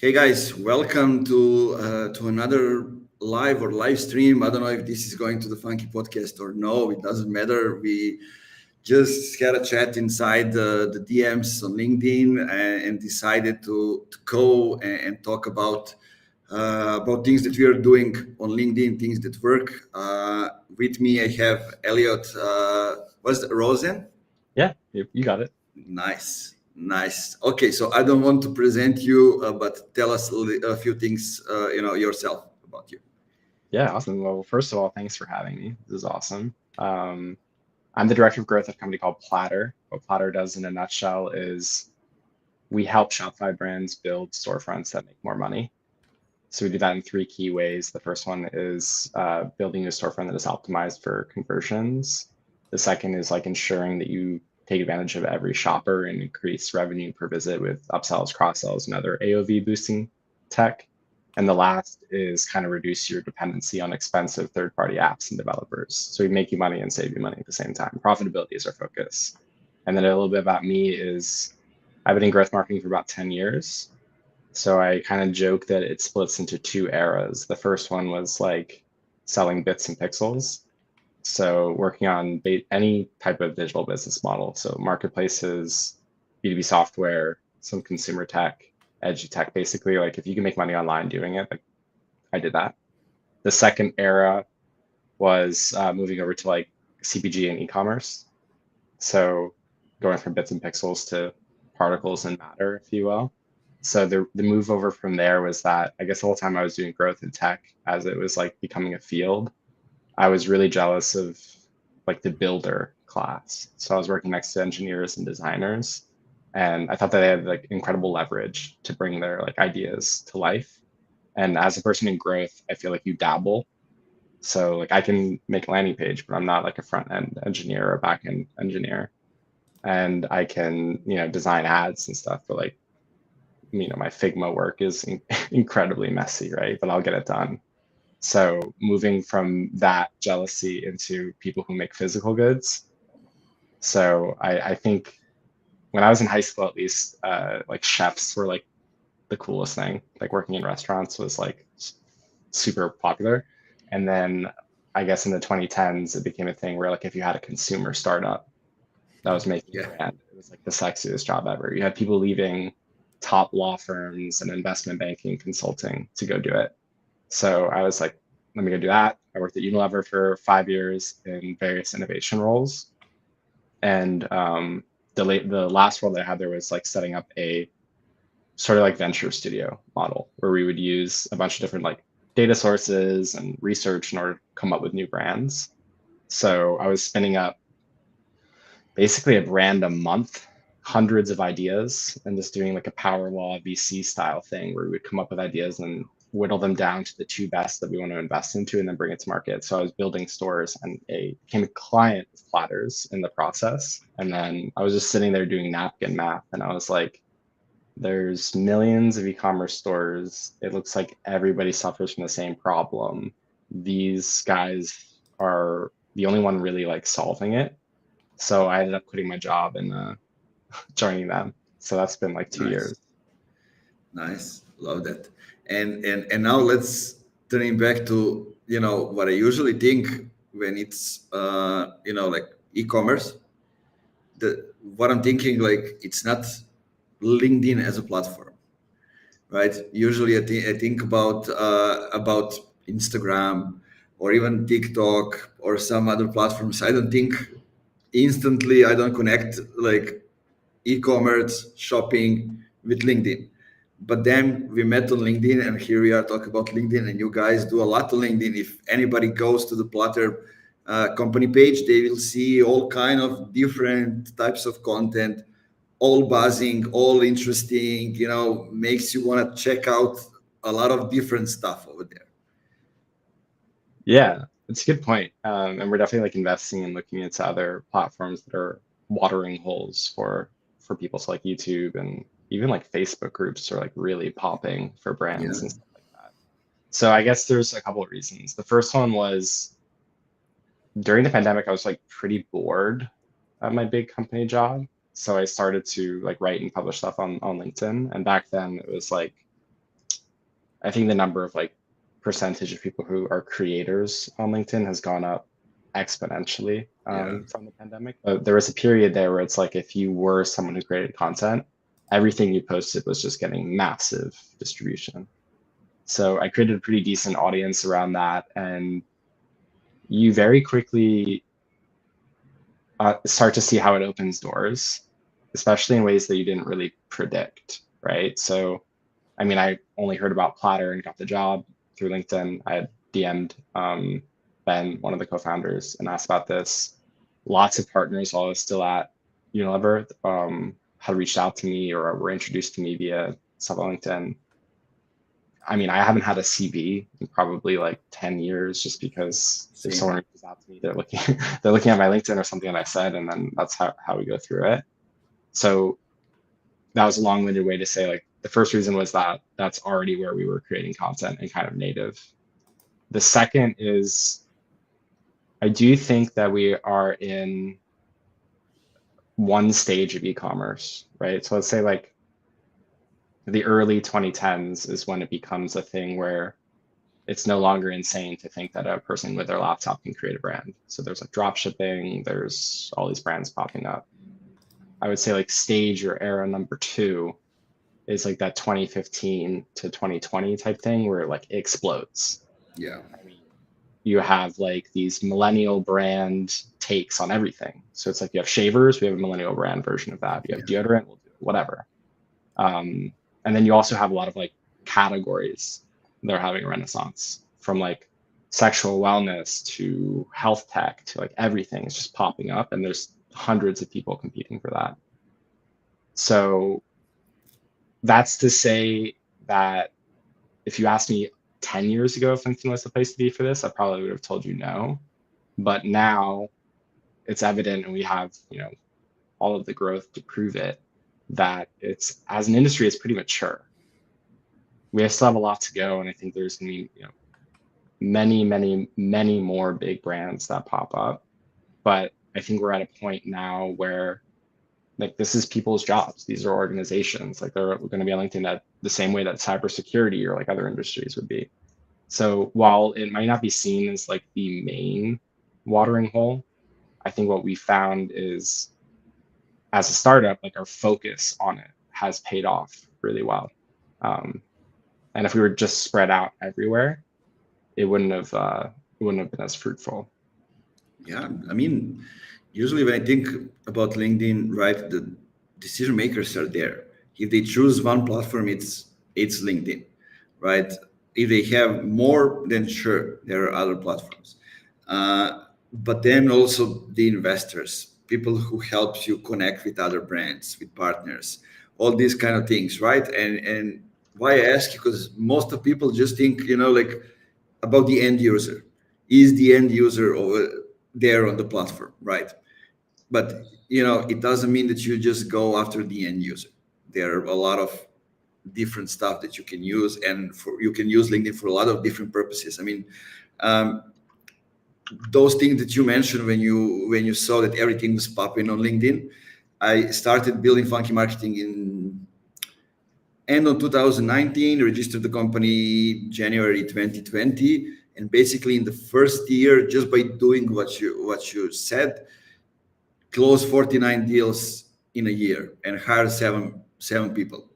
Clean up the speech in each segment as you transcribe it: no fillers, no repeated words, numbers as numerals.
Hey guys, welcome to another live stream. I don't know if this is going to the Funky podcast or no. It doesn't matter. We just had a chat inside the DMs on LinkedIn and decided to go and talk about things that we are doing on LinkedIn, things that work. With me, I have Elliot. Was it Rosen? Yeah, you got it. Nice, nice. Okay, so I don't want to present you, but tell us a few things, yourself about you. Yeah, awesome. Well, first of all, thanks for having me. This is awesome. I'm the director of growth at a company called Platter. What Platter does in a nutshell is we help Shopify brands build storefronts that make more money. So we do that in three key ways. The first one is building a storefront that is optimized for conversions. The second is like ensuring that you take advantage of every shopper and increase revenue per visit with upsells, cross sells, and other AOV boosting tech. And the last is kind of reduce your dependency on expensive third-party apps and developers. So we make you money and save you money at the same time. Profitability is our focus. And then a little bit about me is I've been in growth marketing for about 10 years. So I kind of joke that it splits into two eras. The first one was like selling bits and pixels. So working on any type of digital business model. So marketplaces, B2B software, some consumer tech, edgy tech, basically like if you can make money online doing it, like I did that. The second era was moving over to like CPG and e-commerce. So going from bits and pixels to particles and matter, if you will. So the move over from there was that I guess the whole time I was doing growth in tech as it was like becoming a field, I was really jealous of like the builder class. So I was working next to engineers and designers, and I thought that they had like incredible leverage to bring their like ideas to life. And as a person in growth, I feel like you dabble. So like I can make a landing page, but I'm not like a front end engineer or a back end engineer. And I can, design ads and stuff, but like, my Figma work is incredibly messy, right? But I'll get it done. So moving from that jealousy into people who make physical goods. So I think when I was in high school, at least, like chefs were like the coolest thing. Like working in restaurants was like super popular. And then I guess in the 2010s, it became a thing where like if you had a consumer startup that was making a Yeah, brand, it was like the sexiest job ever. You had people leaving top law firms and investment banking consulting to go do it. So I was like, let me go do that. I worked at Unilever for 5 years in various innovation roles. And the last role that I had there was like setting up a sort of like venture studio model where we would use a bunch of different like data sources and research in order to come up with new brands. So I was spinning up basically a brand a month, hundreds of ideas, and just doing like a power law VC style thing where we would come up with ideas and whittle them down to the two best that we want to invest into and then bring it to market. So I was building stores and became a client of Platters in the process. And then I was just sitting there doing napkin math and I was like, there's millions of e-commerce stores. It looks like everybody suffers from the same problem. These guys are the only one really like solving it. So I ended up quitting my job and joining them. So that's been like 2 years. nice, nice. Love that. And now let's turning back to what I usually think when it's like e-commerce. The what I'm thinking, like, it's not LinkedIn as a platform, right? Usually, I think about Instagram or even TikTok or some other platforms. I don't think instantly. I don't connect like e-commerce shopping with LinkedIn. But then we met on LinkedIn, and here we are talking about LinkedIn. And you guys do a lot on LinkedIn. If anybody goes to the Platter company page, they will see all kind of different types of content, all buzzing, all interesting. Makes you want to check out a lot of different stuff over there. Yeah, it's a good point. And we're definitely like investing and looking into other platforms that are watering holes for people. So like YouTube and even like Facebook groups are like really popping for Yeah. brands and stuff like that. So I guess there's a couple of reasons. The first one was during the pandemic, I was like pretty bored at my big company job. So I started to like write and publish stuff on LinkedIn. And back then it was like I think the number of like percentage of people who are creators on LinkedIn has gone up exponentially Yeah. from the pandemic. But there was a period there where it's like if you were someone who created content, everything you posted was just getting massive distribution. So I created a pretty decent audience around that, and you very quickly start to see how it opens doors, especially in ways that you didn't really predict, right? So, I mean, I only heard about Platter and got the job through LinkedIn. I had DM'd Ben, one of the co-founders, and asked about this. Lots of partners while I was still at Unilever had reached out to me or were introduced to me via stuff on LinkedIn. I mean, I haven't had a CV in probably like 10 years just because if Same. someone reaches out to me, they're looking they're looking at my LinkedIn or something that I said, and then that's how we go through it. So that was a long-winded way to say like the first reason was that that's already where we were creating content and kind of native. The second is I do think that we are in one stage of e-commerce, right? So let's say like the early 2010s is when it becomes a thing where it's no longer insane to think that a person with their laptop can create a brand. So there's like drop shipping, there's all these brands popping up. I would say like stage or era number two is like that 2015 to 2020 type thing where it like explodes. Yeah. I mean, you have like these millennial brand takes on everything. So it's like you have shavers, we have a millennial brand version of that. You have Yeah. deodorant, we'll do whatever. And then you also have a lot of like categories that are having a renaissance from like sexual wellness to health tech to like everything is just popping up and there's hundreds of people competing for that. So that's to say that if you asked me 10 years ago if LinkedIn was the place to be for this, I probably would have told you no. But now it's evident and we have, all of the growth to prove it that it's as an industry, it's pretty mature. We still have a lot to go, and I think there's gonna be many, many, many more big brands that pop up. But I think we're at a point now where like this is people's jobs. These are organizations. Like they're going to be on LinkedIn that the same way that cybersecurity or like other industries would be. So while it might not be seen as like the main watering hole, I think what we found is as a startup, like our focus on it has paid off really well. And if we were just spread out everywhere, it wouldn't have been as fruitful. Yeah, I mean, usually when I think about LinkedIn, right, the decision makers are there. If they choose one platform, it's LinkedIn, right? If they have more, then sure, there are other platforms. But then also the investors, people who helps you connect with other brands, with partners, all these kind of things, right? And why I ask you, because most of people just think, like about the end user. Is the end user over there on the platform, right? But it doesn't mean that you just go after the end user. There are a lot of different stuff that you can use, and you can use LinkedIn for a lot of different purposes. I mean, um, those things that you mentioned when you saw that everything was popping on LinkedIn, I started building funky marketing in end of 2019, registered the company January 2020, and basically in the first year, just by doing what you said, closed 49 deals in a year and hired seven people.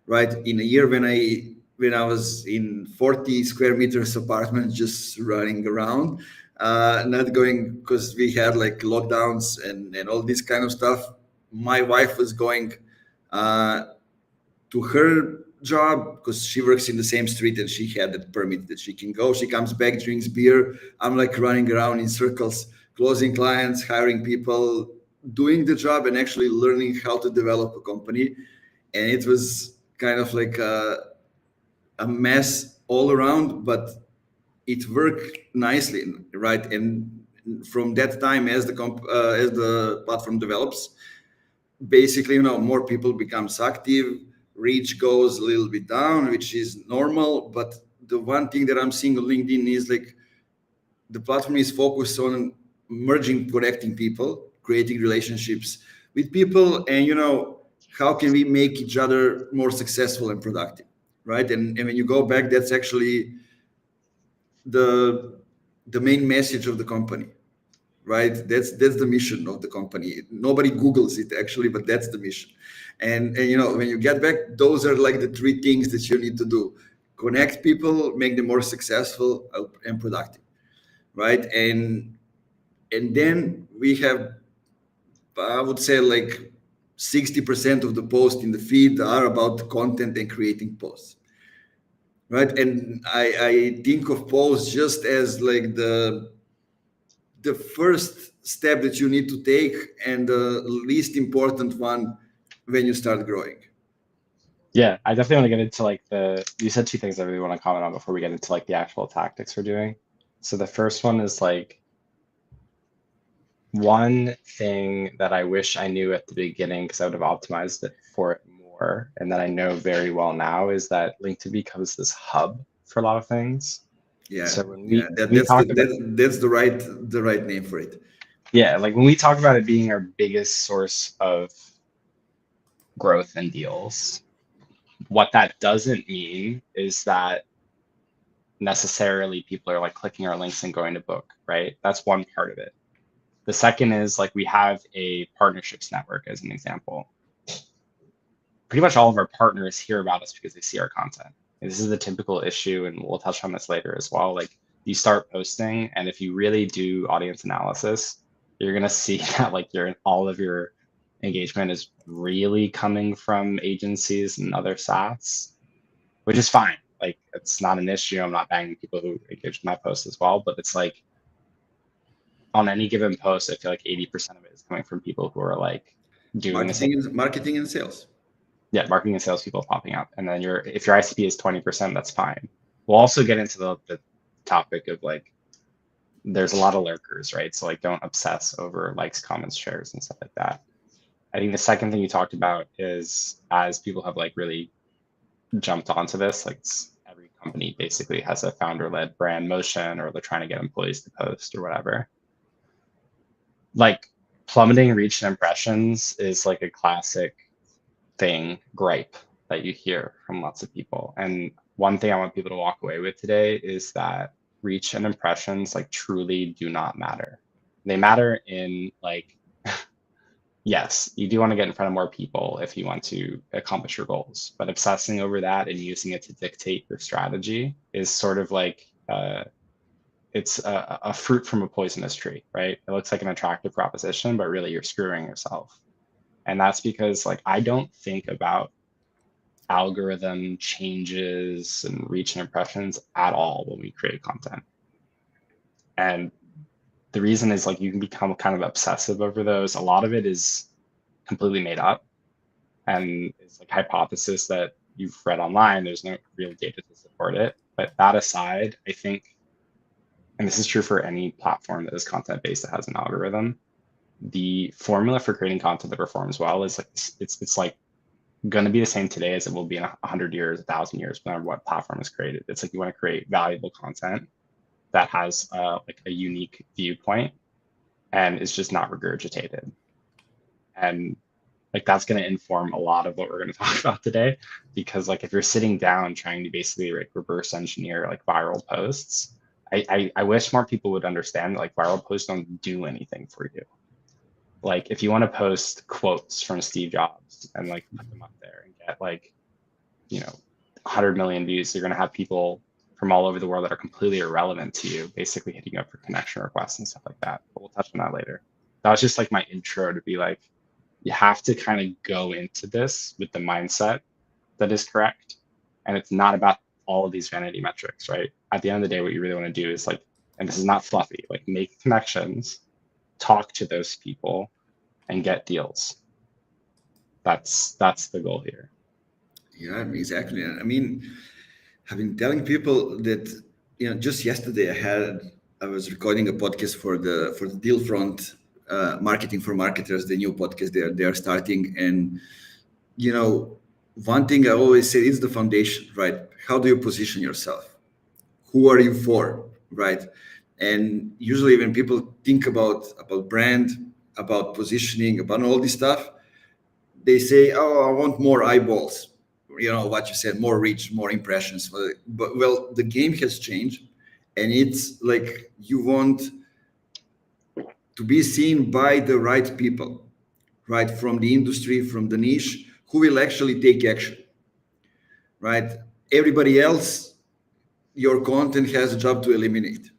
Right in a year, when I was in 40 square meters apartment, just running around, not going because we had like lockdowns and all this kind of stuff. My wife was going uh, to her job because she works in the same street and she had that permit that she can go. She comes back, drinks beer. I'm like running around in circles, closing clients, hiring people, doing the job, and actually learning how to develop a company. And it was kind of like a mess all around, but it worked nicely, right? And from that time, as the platform develops, basically, more people becomes active, reach goes a little bit down, which is normal. But the one thing that I'm seeing on LinkedIn is like the platform is focused on merging, connecting people, creating relationships with people, and how can we make each other more successful and productive. right? And when you go back, that's actually the main message of the company, right? That's the mission of the company. Nobody Googles it actually, but that's the mission. And when you get back, those are like the three things that you need to do: connect people, make them more successful and productive, right? And then we have, I would say, like 60% of the posts in the feed are about content and creating posts, right? And I think of posts just as like the first step that you need to take and the least important one when you start growing. Yeah, I definitely want to get into like you said two things I really want to comment on before we get into like the actual tactics we're doing. So the first one is like one thing that I wish I knew at the beginning because I would have optimized it for it more, and that I know very well now is that LinkedIn becomes this hub for a lot of things. Yeah, So when yeah, we that's the talk about that's the right name for it. yeah, like when we talk about it being our biggest source of growth and deals, what that doesn't mean is that necessarily people are like clicking our links and going to book, right? That's one part of it. The second is like we have a partnerships network as an example. Pretty much all of our partners hear about us because they see our content. And this is the typical issue, and we'll touch on this later as well. Like you start posting, and if you really do audience analysis, you're gonna see that like all of your engagement is really coming from agencies and other SaaS, which is fine. Like it's not an issue. I'm not banging people who engage with my posts as well, but it's like on any given post, I feel like 80% of it is coming from people who are like doing the same. Marketing and sales. Yeah, marketing and sales people popping up. And then if your ICP is 20%, that's fine. We'll also get into the topic of like there's a lot of lurkers, right? So like don't obsess over likes, comments, shares, and stuff like that. I think the second thing you talked about is as people have like really jumped onto this, like every company basically has a founder-led brand motion, or they're trying to get employees to post or whatever. Like plummeting reach and impressions is like a classic gripe that you hear from lots of people. And one thing I want people to walk away with today is that reach and impressions like truly do not matter. They matter in like, yes, you do want to get in front of more people if you want to accomplish your goals, but obsessing over that and using it to dictate your strategy is sort of like, it's a fruit from a poisonous tree, right? It looks like an attractive proposition, but really you're screwing yourself. And that's because like I don't think about algorithm changes and reach and impressions at all when we create content. And the reason is like you can become kind of obsessive over those. A lot of it is completely made up and it's like hypothesis that you've read online. There's no real data to support it. But that aside, I think, and this is true for any platform that is content based that has an algorithm, the formula for creating content that performs well is like it's like going to be the same today as it will be in 100 years, 1,000 years, no matter what platform is created. It's like you want to create valuable content that has like a unique viewpoint and is just not regurgitated. And like that's going to inform a lot of what we're going to talk about today, because like if you're sitting down trying to basically like reverse engineer like viral posts, I wish more people would understand that like viral posts don't do anything for you. Like if you want to post quotes from Steve Jobs and like put them up there and get like, 100 million views, you're going to have people from all over the world that are completely irrelevant to you, basically hitting you up for connection requests and stuff like that. But we'll touch on that later. That was just like my intro to be like, you have to kind of go into this with the mindset that is correct. And it's not about all of these vanity metrics, right? At the end of the day, what you really want to do is like, and this is not fluffy, like make connections, talk to those people, and get deals. That's the goal here. Yeah, exactly. I mean, I've been telling people that just yesterday I was recording a podcast for the Deal Front, marketing for marketers, the new podcast they are starting. And one thing I always say is the foundation, right? How do you position yourself? Who are you for, right? And usually when people think about brand, about positioning, about all this stuff, they say, "Oh, I want more eyeballs." what you said, more reach, more impressions. But well, the game has changed, and it's like you want to be seen by the right people, right, from the industry, from the niche, who will actually take action, right? Everybody else, your content has a job to eliminate,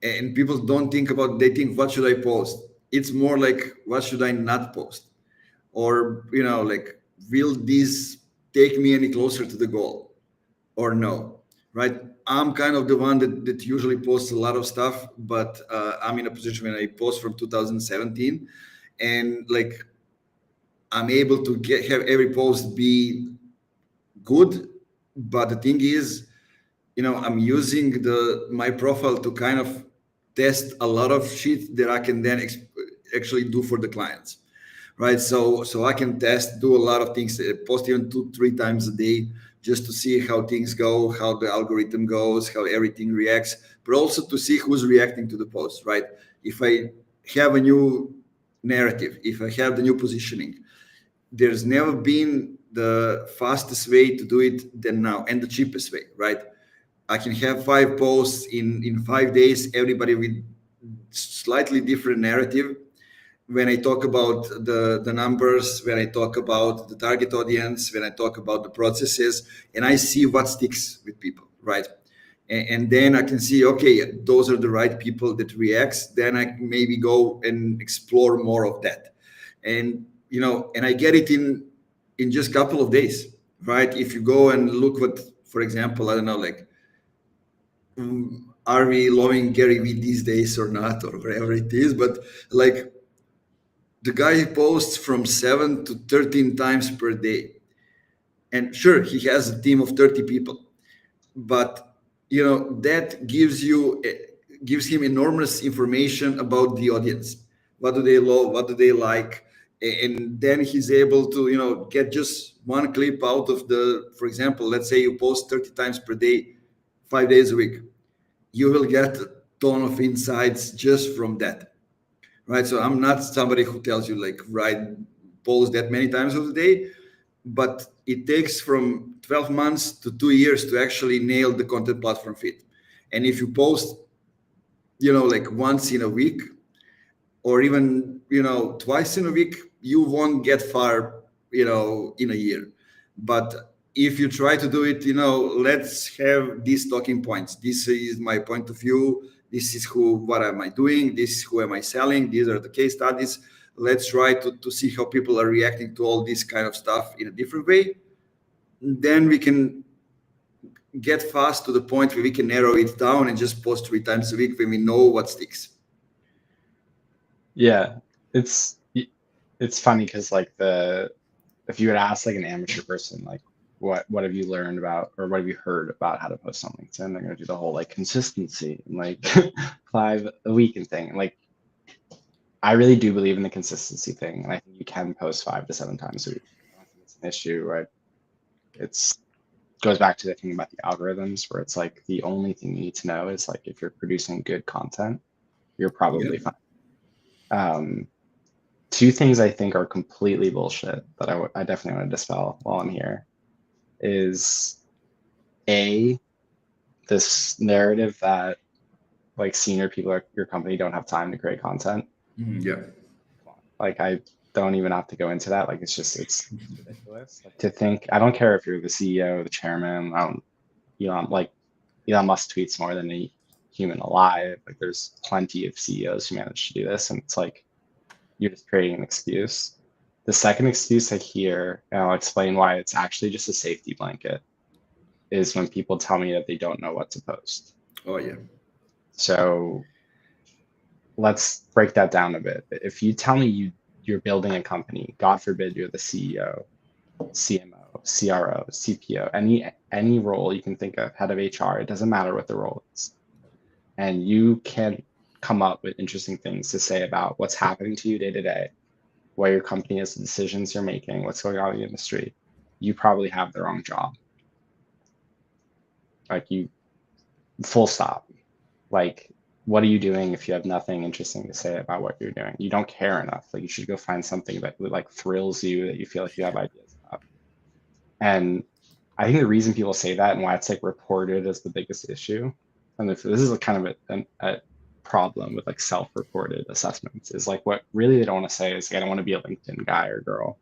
and people don't think about, they think, what should I post? It's more like, what should I not post? Or like, will this take me any closer to the goal or no? Right, I'm kind of the one that usually posts a lot of stuff, but I'm in a position when I post from 2017, and like, I'm able to have every post be good. But the thing is, I'm using my profile to kind of test a lot of shit that I can then actually do for the clients, right? So I can test, do a lot of things, post even 2-3 times a day, just to see how things go, how the algorithm goes, how everything reacts, but also to see who's reacting to the post, right? If I have a new narrative, if I have the new positioning, there's never been the fastest way to do it than now, and the cheapest way, right? I can have 5 posts in 5 days, everybody with slightly different narrative. When I talk about the numbers, when I talk about the target audience, when I talk about the processes, and I see what sticks with people, right? And then I can see, okay, those are the right people that reacts. Then I maybe go and explore more of that, and and I get it in just a couple of days, right? If you go and look what, for example, I don't know, like, are we loving Gary Vee these days or not, or whatever it is, but like, the guy posts from 7 to 13 times per day, and sure, he has a team of 30 people, but that gives him enormous information about the audience. What do they love, what do they like? And then he's able to get just one clip out of for example, let's say you post 30 times per day, 5 days a week, you will get a ton of insights just from that, right? So I'm not somebody who tells you, like, write post that many times of the day, but it takes from 12 months to 2 years to actually nail the content platform fit. And if you post like once in a week, or even twice in a week, you won't get far in a year. But if you try to do it, let's have these talking points. This is my point of view, this is what am I doing, this is who am I selling, these are the case studies. Let's try to see how people are reacting to all this kind of stuff in a different way. Then we can get fast to the point where we can narrow it down and just post 3 times a week when we know what sticks. Yeah, it's funny because like if you would ask like an amateur person like what have you learned about or what have you heard about how to post on LinkedIn, they're gonna do the whole like consistency and like 5 a week and thing. And like I really do believe in the consistency thing, and I think you can post 5 to 7 times a week. I don't think it's an issue, right? It's goes back to the thing about the algorithms where it's like the only thing you need to know is like if you're producing good content, you're probably fine. Two things I think are completely bullshit that I definitely want to dispel while I'm here is this narrative that like senior people at your company don't have time to create content. Yeah. Like I don't even have to go into that. Like it's ridiculous. Like to think, I don't care if you're the CEO, the chairman, Elon Musk tweets more than any human alive. Like there's plenty of CEOs who manage to do this, and it's like you're just creating an excuse. The second excuse I hear, and I'll explain why it's actually just a safety blanket, is when people tell me that they don't know what to post. Oh yeah. So let's break that down a bit. If you tell me you're building a company, God forbid you're the CEO, CMO, CRO, CPO, any role you can think of, head of HR, it doesn't matter what the role is. And you can come up with interesting things to say about what's happening to you day to day, where your company is, the decisions you're making, what's going on in the industry. You probably have the wrong job. Like full stop. Like, what are you doing if you have nothing interesting to say about what you're doing? You don't care enough. Like you should go find something that like thrills you, that you feel like you have ideas about. And I think the reason people say that and why it's like reported as the biggest issue, and this is a kind of a problem with like self-reported assessments, is like what really they don't want to say is like, I don't want to be a LinkedIn guy or girl,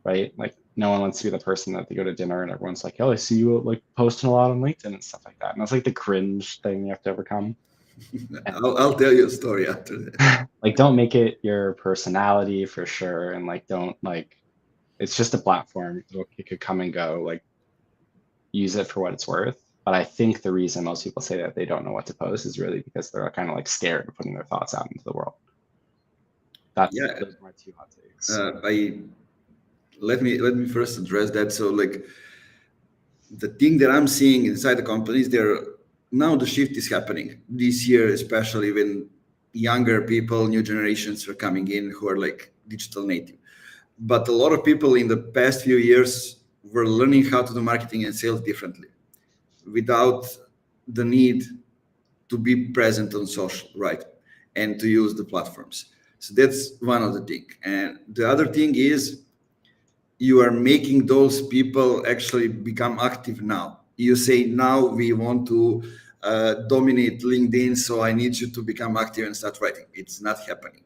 right? Like no one wants to be the person that they go to dinner and everyone's like, oh, I see you like posting a lot on LinkedIn and stuff like that. And that's like the cringe thing you have to overcome. I'll tell you a story after that. Like don't make it your personality for sure. And like don't like it's just a platform. It could come and go. Like use it for what it's worth. But I think the reason most people say that they don't know what to post is really because they're kind of like scared of putting their thoughts out into the world. Those are my two hot takes. Let me first address that. So like the thing that I'm seeing inside the companies, now the shift is happening this year, especially when younger people, new generations are coming in who are like digital native. But a lot of people in the past few years were learning how to do marketing and sales differently without the need to be present on social, right? And to use the platforms. So that's one of the things. And the other thing is you are making those people actually become active now. You say, now we want to dominate LinkedIn, so I need you to become active and start writing. It's not happening.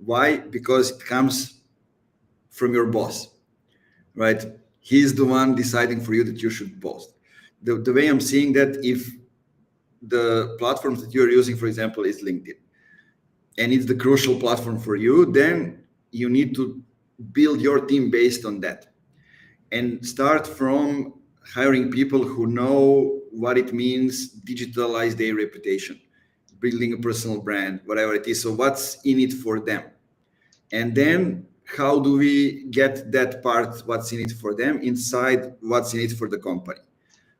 Why? Because it comes from your boss, right? He's the one deciding for you that you should post. The way I'm seeing that, if the platforms that you're using, for example, is LinkedIn, and it's the crucial platform for you, then you need to build your team based on that and start from hiring people who know what it means, digitalize their reputation, building a personal brand, whatever it is. So what's in it for them? And then how do we get that part, what's in it for them, inside what's in it for the company,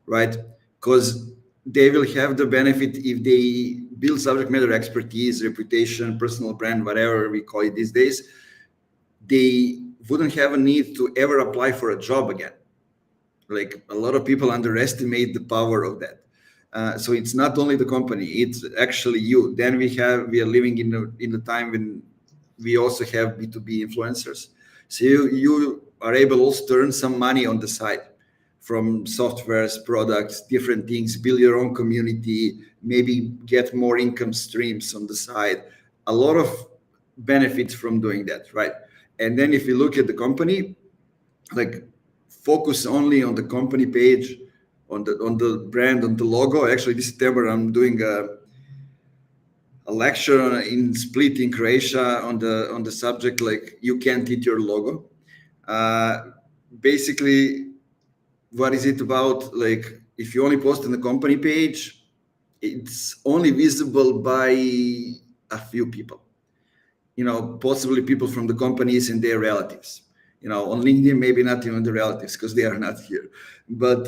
right? Because they will have the benefit if they build subject matter expertise, reputation, personal brand, whatever we call it these days. They wouldn't have a need to ever apply for a job again. Like a lot of people underestimate the power of that. So it's not only the company; it's actually you. Then we are living in the time when we also have B2B influencers. So you are able also to earn some money on the side from softwares, products, different things, build your own community, maybe get more income streams on the side. A lot of benefits from doing that, right? And then if you look at the company, like focus only on the company page, on the brand, on the logo. Actually, this September I'm doing a lecture in Split in Croatia on the subject like you can't eat your logo. Basically, what is it about? Like if you only post on the company page, it's only visible by a few people. Possibly people from the companies and their relatives. On LinkedIn, maybe not even the relatives because they are not here. But,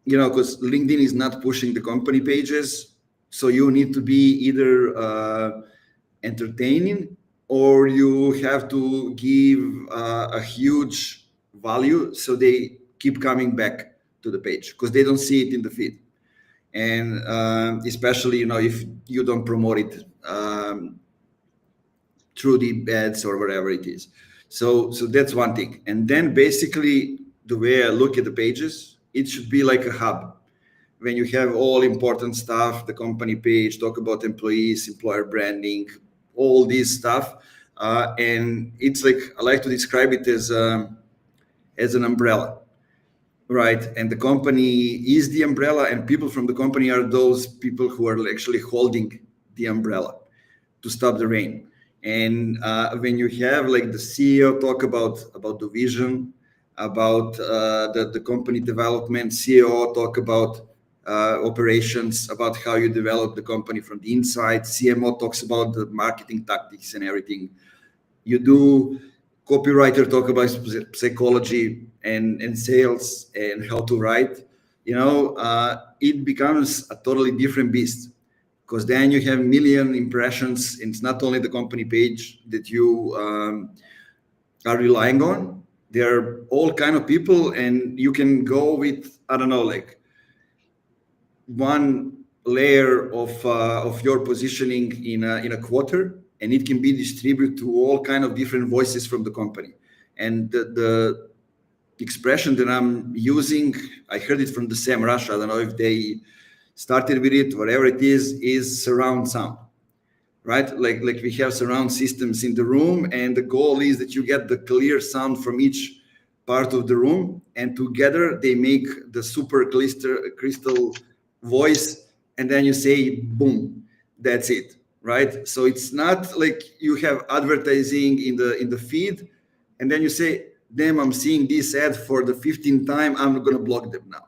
because LinkedIn is not pushing the company pages. So you need to be either entertaining or you have to give a huge value so they keep coming back to the page because they don't see it in the feed. And especially, if you don't promote it through the ads or whatever it is. So that's one thing. And then basically the way I look at the pages, it should be like a hub. When you have all important stuff, the company page, talk about employees, employer branding, all this stuff. And it's like, I like to describe it as an umbrella, right? And the company is the umbrella and people from the company are those people who are actually holding the umbrella to stop the rain. And when you have like the CEO talk about the vision, about the company development, CEO talk about operations, about how you develop the company from the inside, CMO talks about the marketing tactics and everything. You do copywriter talk about psychology and sales and how to write. It becomes a totally different beast because then you have million impressions. And it's not only the company page that you are relying on. There are all kind of people, and you can go with, I don't know, like one layer of your positioning in a quarter, and it can be distributed to all kind of different voices from the company. And expression that I'm using, I heard it from the Sam Rush. I don't know if they started with it, whatever it is surround sound, right? Like we have surround systems in the room, and the goal is that you get the clear sound from each part of the room, and together they make the super crystal voice, and then you say boom, that's it, right? So it's not like you have advertising in the feed, and then you say, damn, I'm seeing this ad for the 15th time, I'm gonna block them now,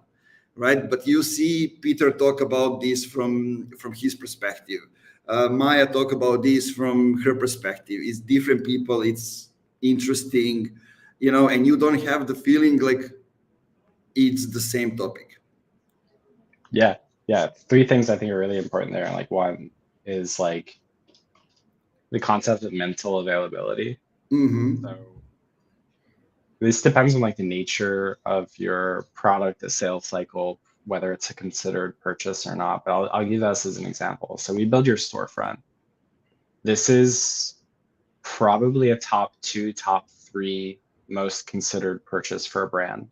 right? But you see Peter talk about this from his perspective. Maya talk about this from her perspective. It's different people. It's interesting, and you don't have the feeling like it's the same topic. Yeah, yeah. Three things I think are really important there. Like one is like the concept of mental availability. Mm-hmm. So this depends on like the nature of your product, the sales cycle, whether it's a considered purchase or not. But I'll give this as an example. So we build your storefront. This is probably a top two, top three most considered purchase for a brand.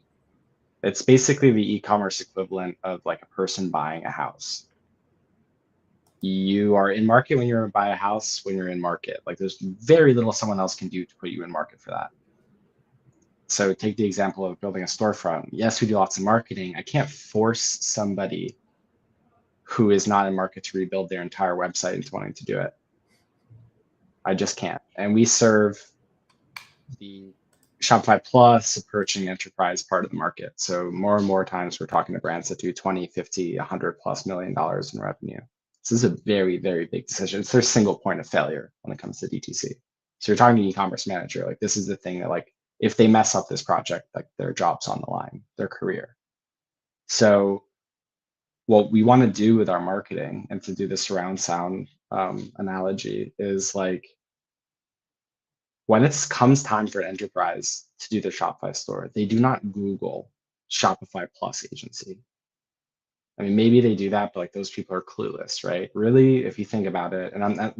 It's basically the e-commerce equivalent of like a person buying a house. You are in market when you're to buy a house, when you're in market. Like there's very little someone else can do to put you in market for that. So take the example of building a storefront. Yes, we do lots of marketing. I can't force somebody who is not in market to rebuild their entire website into wanting to do it. I just can't. And we serve the Shopify Plus approaching enterprise part of the market. So more and more times we're talking to brands that do 20, 50, 100 plus $1 million in revenue. This is a very, very big decision. It's their single point of failure when it comes to DTC. So you're talking to an e-commerce manager, like this is the thing that like, if they mess up this project, like their job's on the line, their career. So what we want to do with our marketing, and to do the surround sound analogy, is like when it comes time for an enterprise to do their Shopify store, they do not Google Shopify Plus agency. I mean, maybe they do that, but like those people are clueless, right? Really, if you think about it, and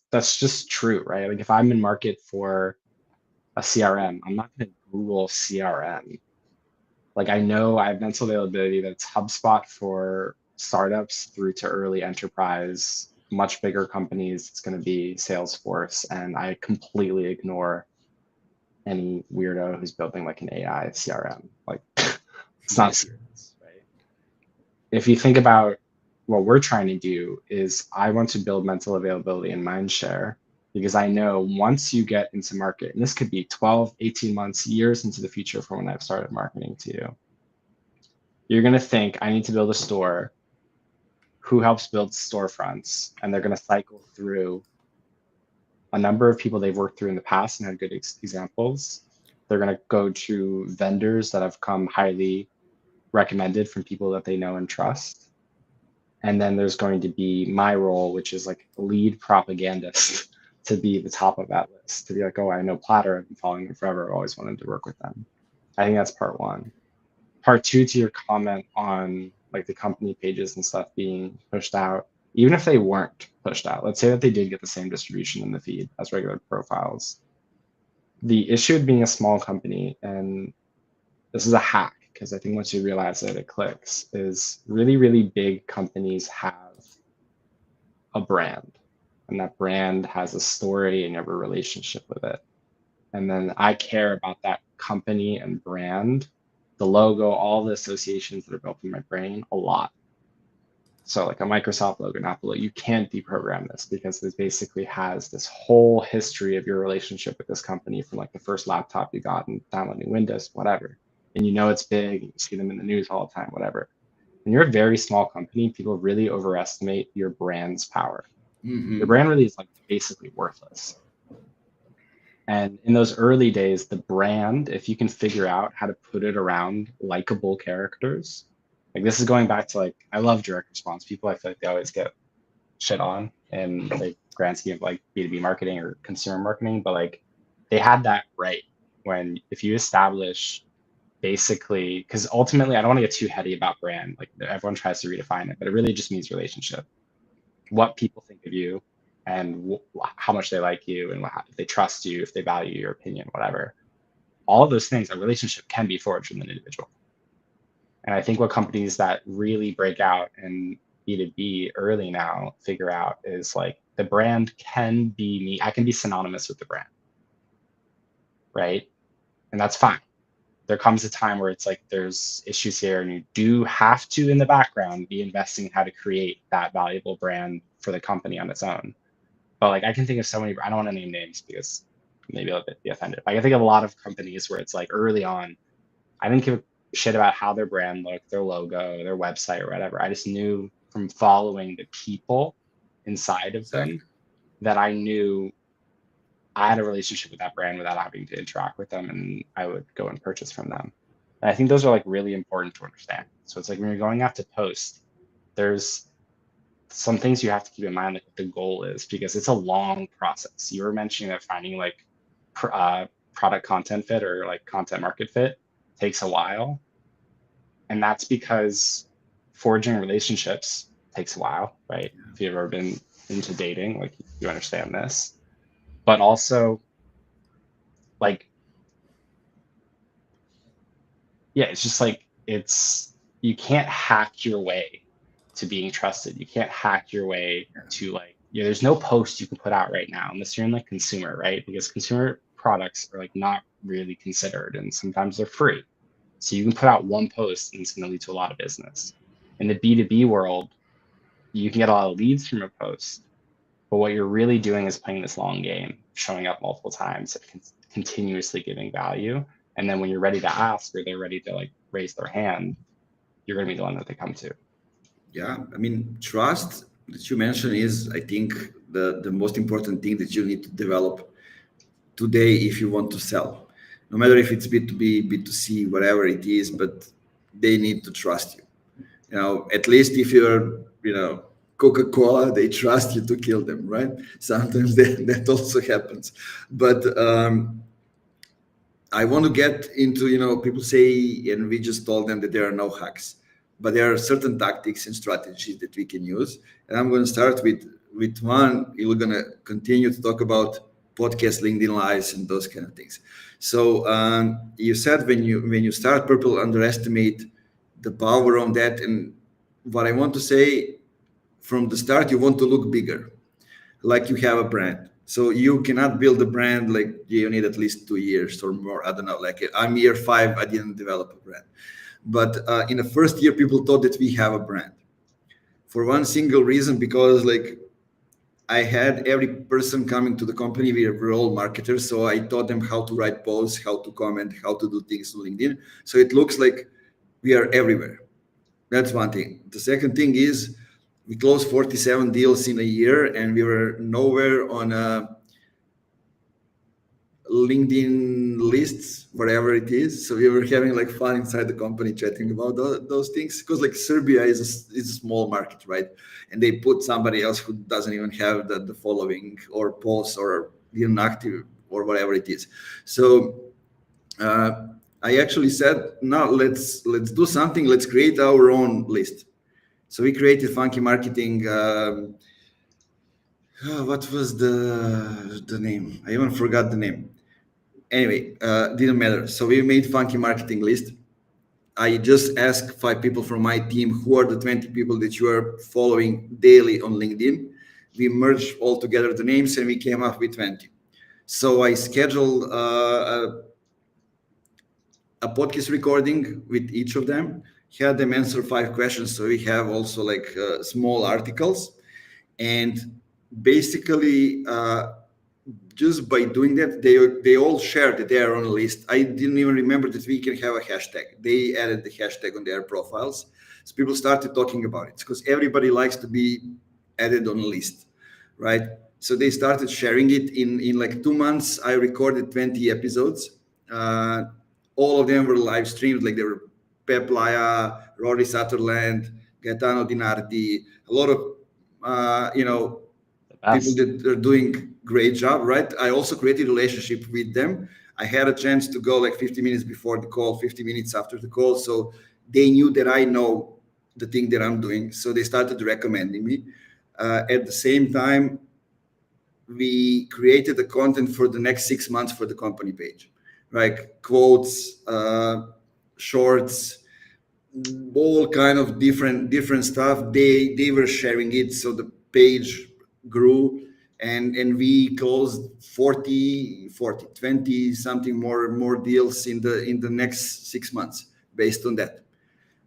that's just true, right? Like if I'm in market for a CRM, I'm not going to Google CRM. Like I know I have mental availability that it's HubSpot for startups through to early enterprise, much bigger companies. It's going to be Salesforce, and I completely ignore any weirdo who's building like an AI CRM. Like it's not serious, right? If you think about what we're trying to do is I want to build mental availability and mind share because I know once you get into market, and this could be 12, 18 months, years into the future from when I've started marketing to you, you're going to think I need to build a store. Who helps build storefronts? And they're going to cycle through a number of people they've worked through in the past and had good examples. They're going to go to vendors that have come highly recommended from people that they know and trust. And then there's going to be my role, which is like lead propagandist to be the top of that list, to be like, oh, I know Platter. I've been following them forever. I've always wanted to work with them. I think that's part one. Part two, to your comment on like the company pages and stuff being pushed out, even if they weren't pushed out, let's say that they did get the same distribution in the feed as regular profiles. The issue with being a small company, and this is a hack, because I think once you realize that it clicks, is really, really big companies have a brand, and that brand has a story and you have a relationship with it. And then I care about that company and brand, the logo, all the associations that are built in my brain a lot. So like a Microsoft logo, an Apple logo, you can't deprogram this because this basically has this whole history of your relationship with this company from like the first laptop you got and downloading Windows, whatever. And you know it's big, and you see them in the news all the time, whatever. When you're a very small company, people really overestimate your brand's power. Your Mm-hmm. brand really is like basically worthless. And in those early days, the brand, if you can figure out how to put it around likable characters, like this is going back to like, I love direct response people. I feel like they always get shit on in the grand scheme of like B2B marketing or consumer marketing, but like they had that right when if you establish basically, because ultimately I don't want to get too heady about brand, like everyone tries to redefine it, but it really just means relationship. What people think of you and how much they like you and if they trust you, if they value your opinion, whatever. all of those things, a relationship can be forged with an individual. And I think what companies that really break out in B2B early now figure out is like the brand can be me. I can be synonymous with the brand, right? And that's fine. There comes a time where it's like there's issues here, and you do have to, in the background, be investing in how to create that valuable brand for the company on its own. But like I can think of so many, I don't want to name names because maybe I'll be offended. I can think of a lot of companies where it's like early on, I didn't give a shit about how their brand looked, their logo, their website, or whatever. I just knew from following the people inside of them that I knew I had a relationship with that brand without having to interact with them, and I would go and purchase from them. And I think those are like really important to understand. So it's like when you're going out to post, there's some things you have to keep in mind, like what the goal is, because it's a long process. You were mentioning that finding like product content fit or like content market fit takes a while. And that's because forging relationships takes a while, right? If you've ever been into dating, like you understand this. But also, like, yeah, it's just like you can't hack your way to being trusted. You can't hack your way to like, there's no post you can put out right now unless you're in like consumer, right? Because consumer products are like not really considered, and sometimes they're free. So you can put out one post and it's going to lead to a lot of business. In the B2B world, you can get a lot of leads from a post, but what you're really doing is playing this long game, showing up multiple times, continuously giving value. And then when you're ready to ask, or they're ready to like raise their hand, you're going to be the one that they come to. Yeah, I mean, trust that you mentioned is, I think, the most important thing that you need to develop today if you want to sell. No matter if it's B2B, B2C, whatever it is, but they need to trust you. You know, at least if you're, Coca-Cola, they trust you to kill them, right? Sometimes that also happens. But I want to get into, people say, and we just told them that there are no hacks, but there are certain tactics and strategies that we can use. And I'm going to start with one. We're going to continue to talk about podcast, LinkedIn lives, and those kind of things. So you said when you start, people underestimate the power on that. And what I want to say from the start, you want to look bigger, like you have a brand. So you cannot build a brand like you need at least 2 years or more. I don't know. Like I'm year 5, I didn't develop a brand. But in the first year, people thought that we have a brand for one single reason, because like I had every person coming to the company, we were all marketers. So I taught them how to write posts, how to comment, how to do things on LinkedIn. So it looks like we are everywhere. That's one thing. The second thing is we closed 47 deals in a year, and we were nowhere on LinkedIn lists, whatever it is. So we were having like fun inside the company chatting about those things, because like Serbia is a small market, right? And they put somebody else who doesn't even have the following or posts or inactive or whatever it is. So I actually said, no, let's do something. Let's create our own list. So we created Funky Marketing. What was the name? I even forgot the name. Anyway, didn't matter. So we made Funky Marketing list. I just asked 5 people from my team, who are the 20 people that you are following daily on LinkedIn. We merged all together the names, and we came up with 20. So I scheduled a podcast recording with each of them, had them answer 5 questions. So we have also like small articles. And basically, just by doing that, they all shared that they are on a list. I didn't even remember that we can have a hashtag. They added the hashtag on their profiles. So people started talking about it, because everybody likes to be added on a list, right? So they started sharing it. In like 2 months, I recorded 20 episodes. All of them were live streamed. Like, there were Pep Laia, Rory Sutherland, Gaetano Dinardi, a lot of people that are doing great job, right? I also created a relationship with them. I had a chance to go like 50 minutes before the call, 50 minutes after the call. So they knew that I know the thing that I'm doing. So they started recommending me. At the same time, we created the content for the next 6 months for the company page, right? Quotes, shorts, all kind of different stuff. They were sharing it, so the page grew, and we closed 20 something more deals in the next 6 months based on that,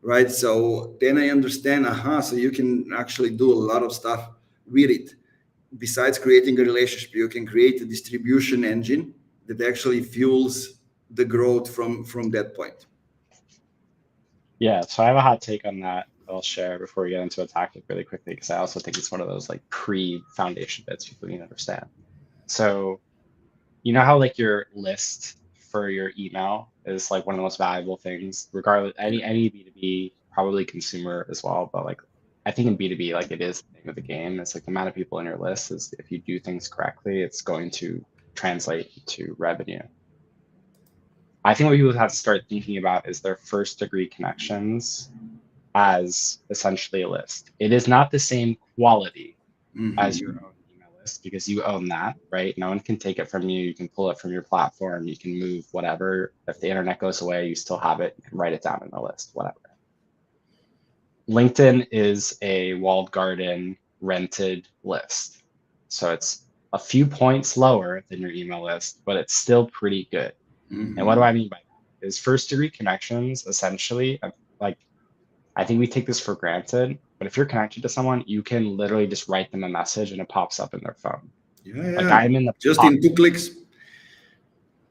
right? So then I understand, so you can actually do a lot of stuff with it. Besides creating a relationship, you can create a distribution engine that actually fuels the growth from that point. Yeah, so I have a hot take on that I'll share before we get into a tactic really quickly, because I also think it's one of those like pre-foundation bits people need to understand. So you know how like your list for your email is like one of the most valuable things, regardless any B2B, probably consumer as well, but like I think in B2B, like it is the name of the game. It's like the amount of people in your list is if you do things correctly, it's going to translate to revenue. I think what people have to start thinking about is their first degree connections as essentially a list. It is not the same quality as your own email list because you own that, right? No one can take it from you. You can pull it from your platform. You can move whatever. If the internet goes away, you still have it. You can write it down in the list, whatever. LinkedIn is a walled garden rented list. So it's a few points lower than your email list, but it's still pretty good. And what do I mean by that? Is first degree connections essentially like, I think we take this for granted, but if you're connected to someone, you can literally just write them a message and it pops up in their phone. Like I'm in the just top, in 2 clicks.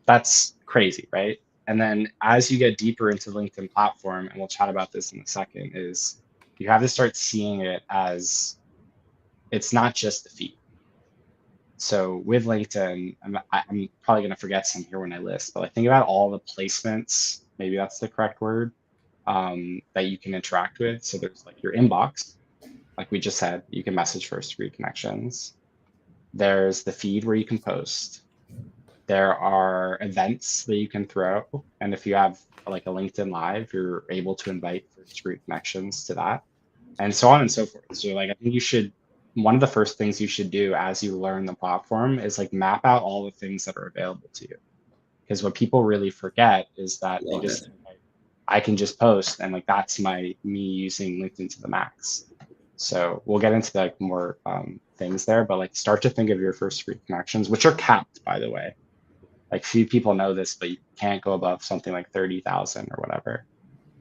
that's crazy, right? And then as you get deeper into the LinkedIn platform, and we'll chat about this in a second, is you have to start seeing it as it's not just the feed. So with LinkedIn, I'm probably going to forget some here when I list, but like think about all the placements, maybe that's the correct word, that you can interact with. So there's like your inbox, like we just said, you can message first degree connections. There's the feed where you can post. There are events that you can throw. And if you have like a LinkedIn Live, you're able to invite first degree connections to that, and so on and so forth. So like I think you should, one of the first things you should do as you learn the platform is like map out all the things that are available to you. Because what people really forget is that they just think, like, I can just post and like that's me using LinkedIn to the max. So we'll get into like more things there, but like start to think of your first degree connections, which are capped, by the way. Like few people know this, but you can't go above something like 30,000 or whatever.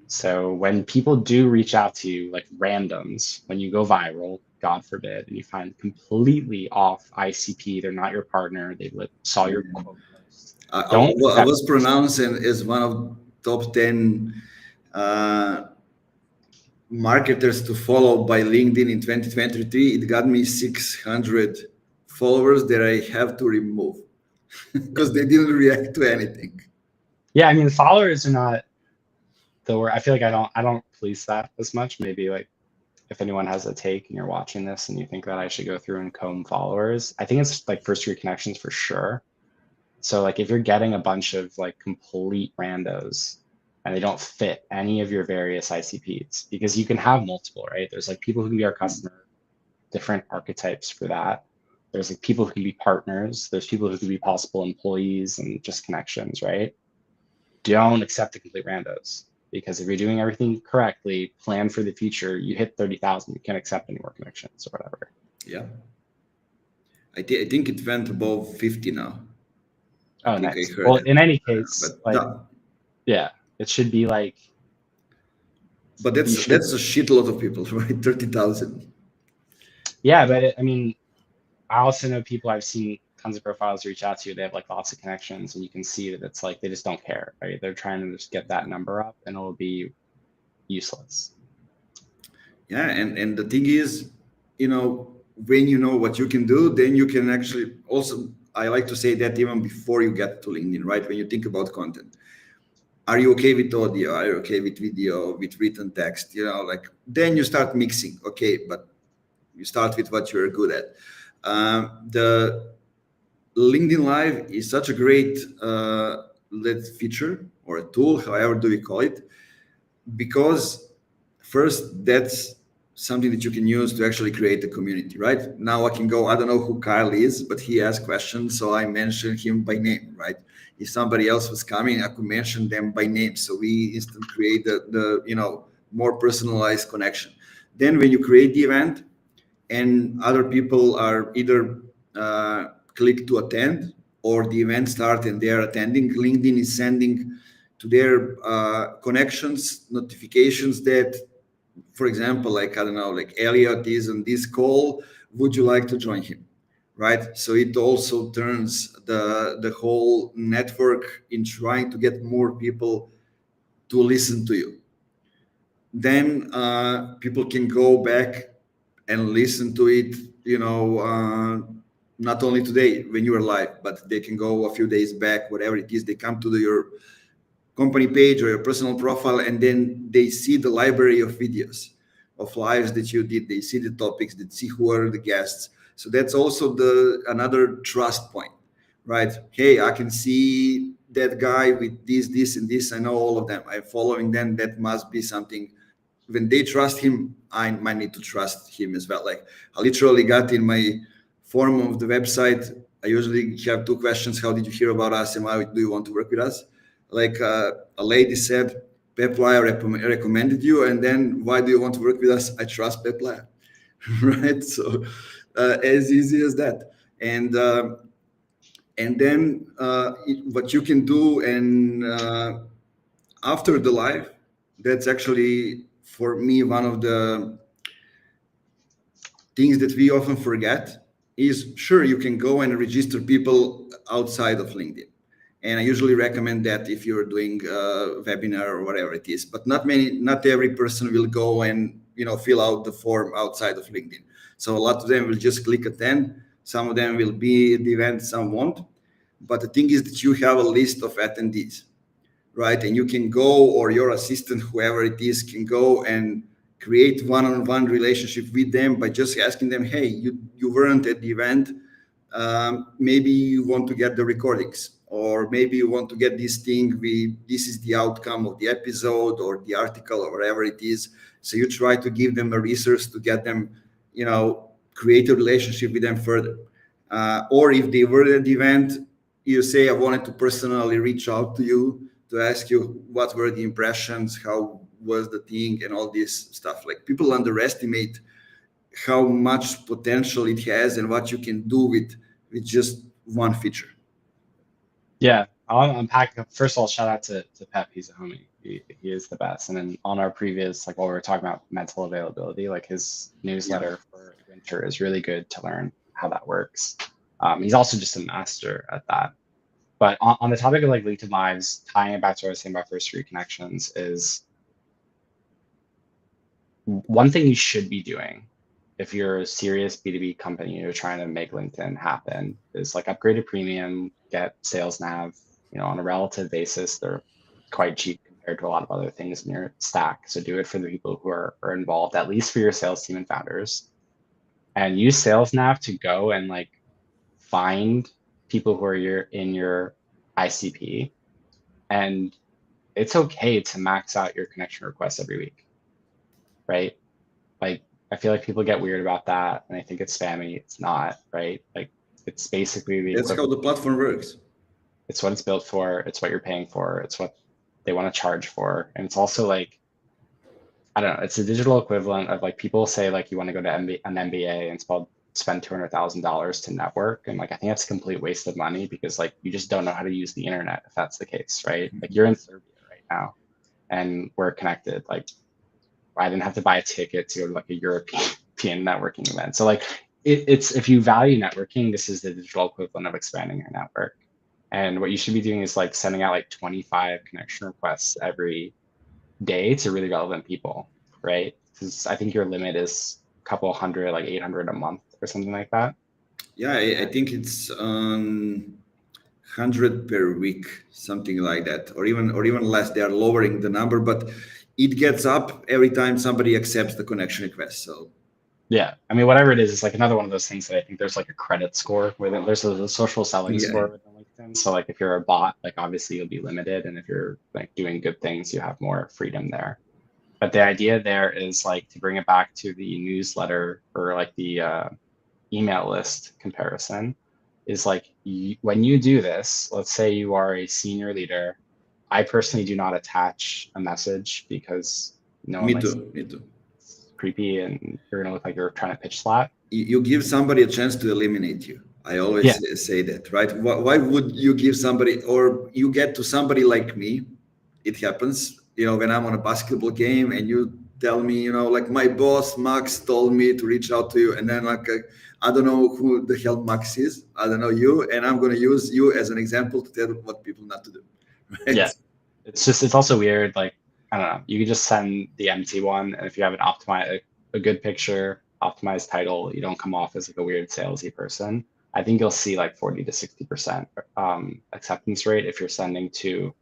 So when people do reach out to you, like randoms, when you go viral, God forbid, and you find completely off ICP, they're not your partner, they saw your quote post. I Don't accept was pronounced as one of top 10 marketers to follow by LinkedIn in 2023. It got me 600 followers that I have to remove because they didn't react to anything. Yeah, I mean followers are not the word. I feel like I don't police that as much. Maybe like if anyone has a take and you're watching this and you think that I should go through and comb followers, I think it's like first degree connections for sure. So like if you're getting a bunch of like complete randos and they don't fit any of your various ICPs, because you can have multiple, right? There's like people who can be our customer, different archetypes for that. There's like people who can be partners. There's people who can be possible employees and just connections, right? Don't accept the complete randos, because if you're doing everything correctly, plan for the future, you hit 30,000, you can't accept any more connections or whatever. Yeah. I think it went above 50 now. Oh, nice. Well, in any case, but like, yeah, it should be like. But that's a shitload of people, right? 30,000. Yeah, but I mean, I also know people, I've seen tons of profiles reach out to you. They have like lots of connections, and you can see that it's like they just don't care, right? They're trying to just get that number up, and it'll be useless. Yeah, and the thing is, when you know what you can do, then you can actually also. I like to say that even before you get to LinkedIn, right? When you think about content, are you okay with audio? Are you okay with video, with written text? Like then you start mixing. Okay, but you start with what you're good at. The LinkedIn Live is such a great feature or a tool, however do we call it, because first that's something that you can use to actually create a community, right? Now I can go, I don't know who Kyle is, but he asked questions, so I mentioned him by name, right? If somebody else was coming, I could mention them by name. So we instantly create the more personalized connection. Then when you create the event and other people are either click to attend or the event start and they're attending, LinkedIn is sending to their connections notifications that, for example, like, I don't know, like Elliot is on this call, would you like to join him? Right. So it also turns the whole network in trying to get more people to listen to you. Then people can go back and listen to it, not only today when you are live, but they can go a few days back, whatever it is. They come to your company page or your personal profile, and then they see the library of videos of lives that you did. They see the topics, they see who are the guests. So that's also another trust point, right? Hey, I can see that guy with this and this. I know all of them. I'm following them. That must be something. When they trust him, I might need to trust him as well. Like, I literally got in my form of the website, I usually have two questions: how did you hear about us, and why do you want to work with us? Like, a lady said, Pepline recommended you, and then why do you want to work with us? I trust Pepline. Right? So as easy as that. And then what you can do, and after the live, that's actually for me one of the things that we often forget is, sure, you can go and register people outside of LinkedIn. And I usually recommend that if you're doing a webinar or whatever it is, but not every person will go and fill out the form outside of LinkedIn. So a lot of them will just click attend. Some of them will be at the event, some won't. But the thing is that you have a list of attendees, right? And you can go, or your assistant, whoever it is, can go and create one-on-one relationship with them by just asking them, hey, you weren't at the event. Maybe you want to get the recordings, or maybe you want to get this thing. This is the outcome of the episode or the article or whatever it is. So you try to give them a resource to get them, create a relationship with them further. Or if they were at the event, you say, I wanted to personally reach out to you to ask you what were the impressions, how was the thing, and all this stuff. Like, people underestimate how much potential it has and what you can do with just one feature. Yeah, I'll unpack. First of all, shout out to Pep. He's a homie. He is the best. And then on our previous, like while we were talking about mental availability, like his newsletter for winter is really good to learn how that works. He's also just a master at that. But on the topic of like LinkedIn Lives, tying it back to what I was saying about first degree connections, is one thing you should be doing if you're a serious B2B company, you're trying to make LinkedIn happen, is like upgrade to premium, get Sales Nav. On a relative basis, they're quite cheap compared to a lot of other things in your stack. So do it for the people who are involved, at least for your sales team and founders. And use Sales Nav to go and like find people who are in your ICP. And it's okay to max out your connection requests every week, right? Like, I feel like people get weird about that, and I think it's spammy. It's not, right? Like, it's basically that's how the platform works. It's what it's built for. It's what you're paying for. It's what they want to charge for. And it's also like, I don't know, it's a digital equivalent of like, people say like you want to go to an MBA and spend $200,000 to network. And like, I think that's a complete waste of money, because like, you just don't know how to use the internet if that's the case, right? Like, you're in Serbia right now and we're connected. Like, I didn't have to buy a ticket to go to like a European networking event. So like, it's if you value networking, this is the digital equivalent of expanding your network. And what you should be doing is like sending out like 25 connection requests every day to really relevant people, right? Because I think your limit is a couple hundred, like 800 a month or something like that. Yeah, I think it's 100 per week, something like that, or even less. They are lowering the number, but it gets up every time somebody accepts the connection request. So yeah, I mean, whatever it is, it's like another one of those things that I think there's like a credit score within. There's a social selling score within LinkedIn. So like, if you're a bot, like obviously you'll be limited, and if you're like doing good things, you have more freedom there. But the idea there is like to bring it back to the newsletter or like the email list comparison is like when you do this, let's say you are a senior leader. I personally do not attach a message because no one Me likes too. Me too. it's creepy and you're gonna look like you're trying to pitch slap. You give somebody a chance to eliminate you. I always Yeah, say that, right? Why would you give somebody, or you get to somebody like me? It happens, when I'm on a basketball game and you tell me, like my boss Max told me to reach out to you, and then like I don't know who the hell Max is. I don't know you, and I'm going to use you as an example to tell what people not to do, right? yeah. It's also weird. Like, I don't know, you can just send the empty one. And if you have an optimized, a good picture, optimized title, you don't come off as like a weird salesy person. I think you'll see like 40 to 60% acceptance rate if you're sending to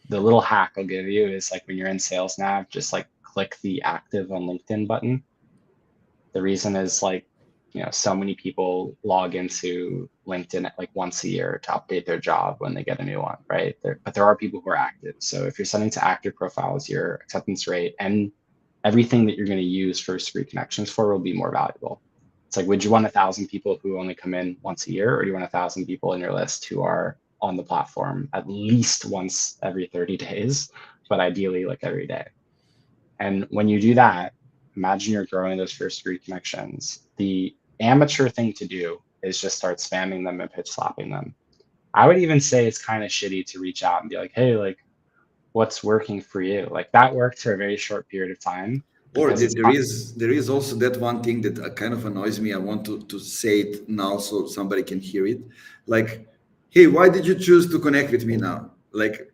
the little hack I'll give you is like when you're in Sales Nav, just like click the active on LinkedIn button. The reason is like, so many people log into LinkedIn like once a year to update their job when they get a new one, right? But there are people who are active. So if you're sending to active profiles, your acceptance rate and everything that you're going to use first three connections for will be more valuable. It's like, would you want 1,000 people who only come in once a year, or do you want 1,000 people in your list who are on the platform at least once every 30 days, but ideally like every day? And when you do that, imagine you're growing those first three connections. The amateur thing to do is just start spamming them and pitch slapping them. I would even say it's kind of shitty to reach out and be like, hey, like, what's working for you? Like that worked for a very short period of time Or because it's there is also that one thing that kind of annoys me. I want to say it now so somebody can hear it. Like, hey, why did you choose to connect with me now? Like,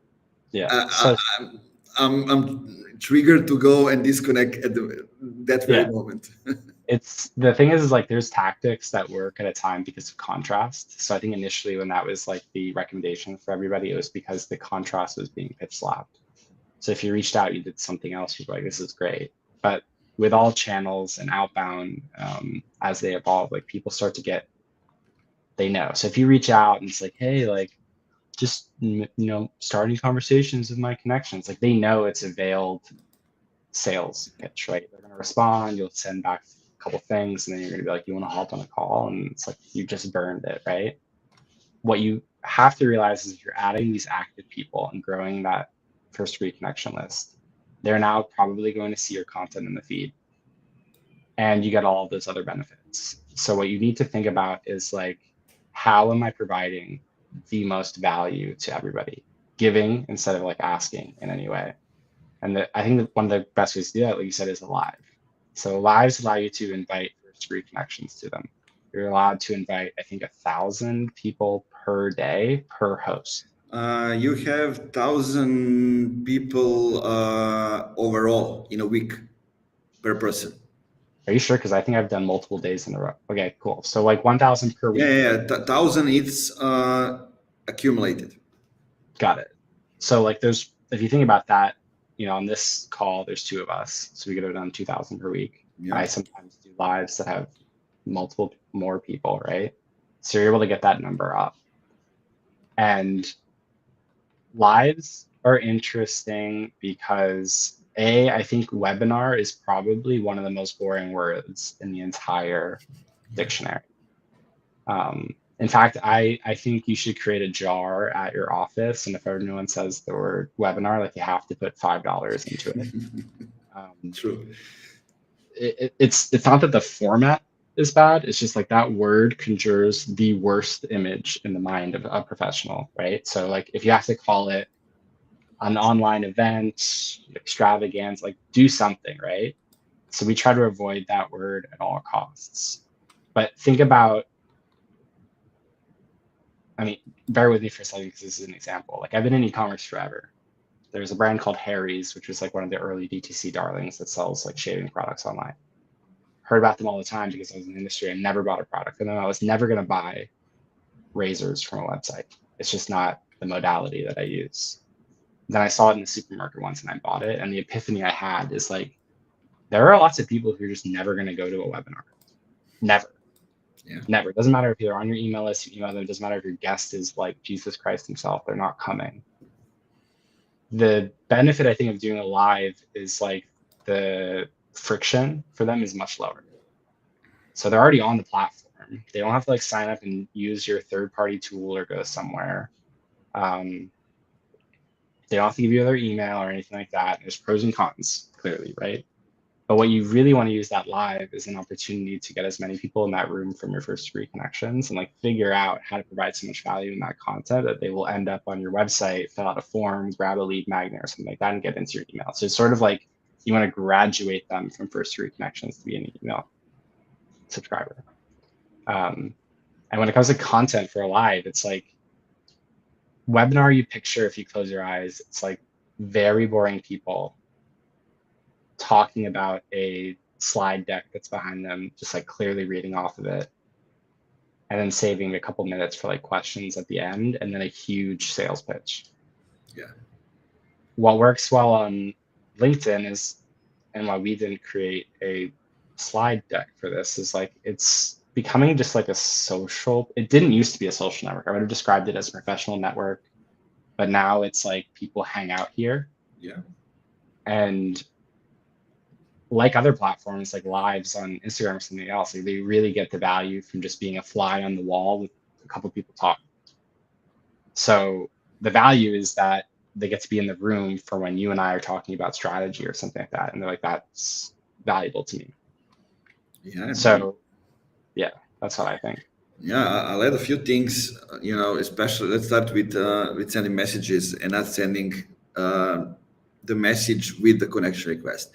yeah. I, So I'm triggered to go and disconnect at that very yeah, moment. it's the thing is like there's tactics that work at a time because of contrast. So I think initially when that was like the recommendation for everybody, it was because the contrast was being pitch slapped. So if you reached out, you did something else, you're like, this is great. But with all channels and outbound, as they evolve, like people start to get, they know. So if you reach out and it's like, hey, like just starting conversations with my connections, like they know it's a veiled sales pitch, right? They're gonna respond, you'll send back a couple things, and then you're gonna be like, you want to hop on a call, and it's like you just burned it, right? What you have to realize is if you're adding these active people and growing that first three connection list, they're now probably going to see your content in the feed and you get all of those other benefits. So what you need to think about is like, how am I providing the most value to everybody? Giving instead of like asking in any way. And I think that one of the best ways to do that, like you said, is a live. So lives allow you to invite first three connections to them. You're allowed to invite, I think, 1,000 people per day per host. You have 1,000 people overall in a week per person. Are you sure? Because I think I've done multiple days in a row. Okay, cool. So like 1,000 per Yeah, week. yeah, yeah. 1,000 it's accumulated. Got it. So like there's, if you think about that, on this call, there's two of us. So we could have done 2,000 per week. Yeah. I sometimes do lives that have multiple more people, right? So you're able to get that number up. And lives are interesting because I think webinar is probably one of the most boring words in the entire dictionary. In fact, I think you should create a jar at your office, and if anyone says the word webinar, like you have to put $5 into it. Um, True. it's not that the format is bad. It's just like that word conjures the worst image in the mind of a professional, right? So like if you have to call it an online event, extravagance, like do something, right? So we try to avoid that word at all costs. But think about, I mean, bear with me for a second because this is an example. Like I've been in e-commerce forever. There's a brand called Harry's, which was like one of the early DTC darlings that sells like shaving products online. Heard about them all the time because I was in the industry and never bought a product from them. I was never going to buy razors from a website. It's just not the modality that I use. Then I saw it in the supermarket once and I bought it. And the epiphany I had is like, there are lots of people who are just never going to go to a webinar. Never. Yeah. Never. It doesn't matter if you're on your email list, you email them. It doesn't matter if your guest is like Jesus Christ himself. They're not coming. The benefit I think of doing a live is like the friction for them is much lower. So they're already on the platform. They don't have to like sign up and use your third-party tool or go somewhere. They don't have to give you their email or anything like that. There's pros and cons, clearly, right? But what you really want to use that live is an opportunity to get as many people in that room from your first degree connections and like figure out how to provide so much value in that content that they will end up on your website, fill out a form, grab a lead magnet or something like that and get into your email. So it's sort of like you want to graduate them from first degree connections to be an email subscriber. And when it comes to content for a live, it's like webinar you picture if you close your eyes, it's like very boring people talking about a slide deck that's behind them, just like clearly reading off of it, and then saving a couple minutes for like questions at the end, and then a huge sales pitch. Yeah. What works well on LinkedIn is, and why we didn't create a slide deck for this, is like it's becoming just like a social, it didn't used to be a social network. I would have described it as a professional network, but now it's like people hang out here. Yeah. And like other platforms like lives on Instagram or something else, like they really get the value from just being a fly on the wall with a couple of people talking. So the value is that they get to be in the room for when you and I are talking about strategy or something like that. And they're like, that's valuable to me. Yeah. So yeah, that's what I think. Yeah, I'll add a few things. Especially let's start with sending messages and not sending the message with the connection request.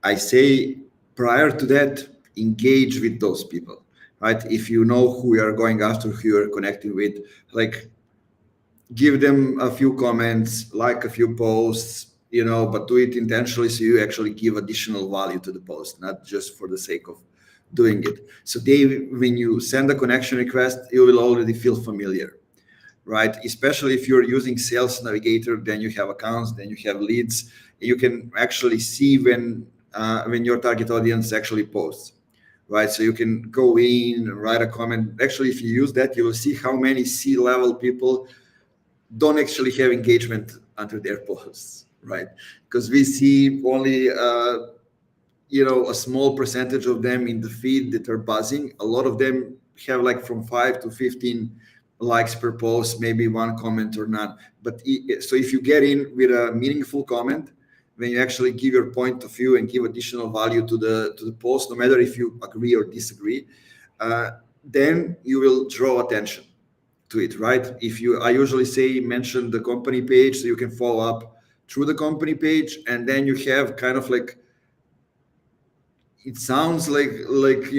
I say prior to that, engage with those people, right? If you know who you are going after, who you are connecting with, like give them a few comments, like a few posts, but do it intentionally so you actually give additional value to the post, not just for the sake of doing it. So when you send a connection request, you will already feel familiar, right? Especially if you're using Sales Navigator, then you have accounts, then you have leads. You can actually see when your target audience actually posts, right? So you can go in, write a comment. Actually, if you use that, you will see how many C-level people don't actually have engagement under their posts, right? Because we see only a small percentage of them in the feed that are buzzing. A lot of them have like from 5 to 15 likes per post, maybe one comment or none. But so if you get in with a meaningful comment, when you actually give your point of view and give additional value to the post, no matter if you agree or disagree, then you will draw attention to it, right? I usually say mention the company page so you can follow up through the company page, and then you have kind of like, it sounds like like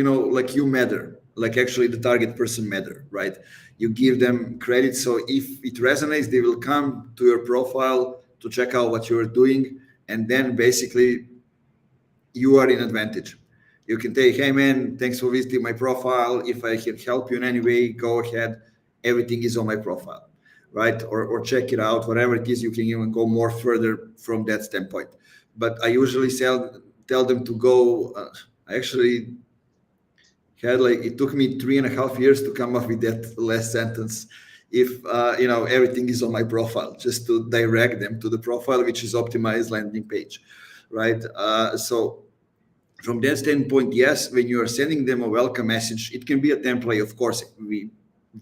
you matter, like actually the target person matter, right? You give them credit, so if it resonates, they will come to your profile to check out what you're doing, and then basically you are in advantage. You can say, hey man, thanks for visiting my profile. If I can help you in any way, go ahead. Everything is on my profile, right? Or check it out, whatever it is. You can even go more further from that standpoint. But I usually tell them to go. I actually had it took me 3.5 years to come up with that last sentence. If everything is on my profile, just to direct them to the profile, which is optimized landing page, right? So from that standpoint, yes, when you are sending them a welcome message, it can be a template. Of course, we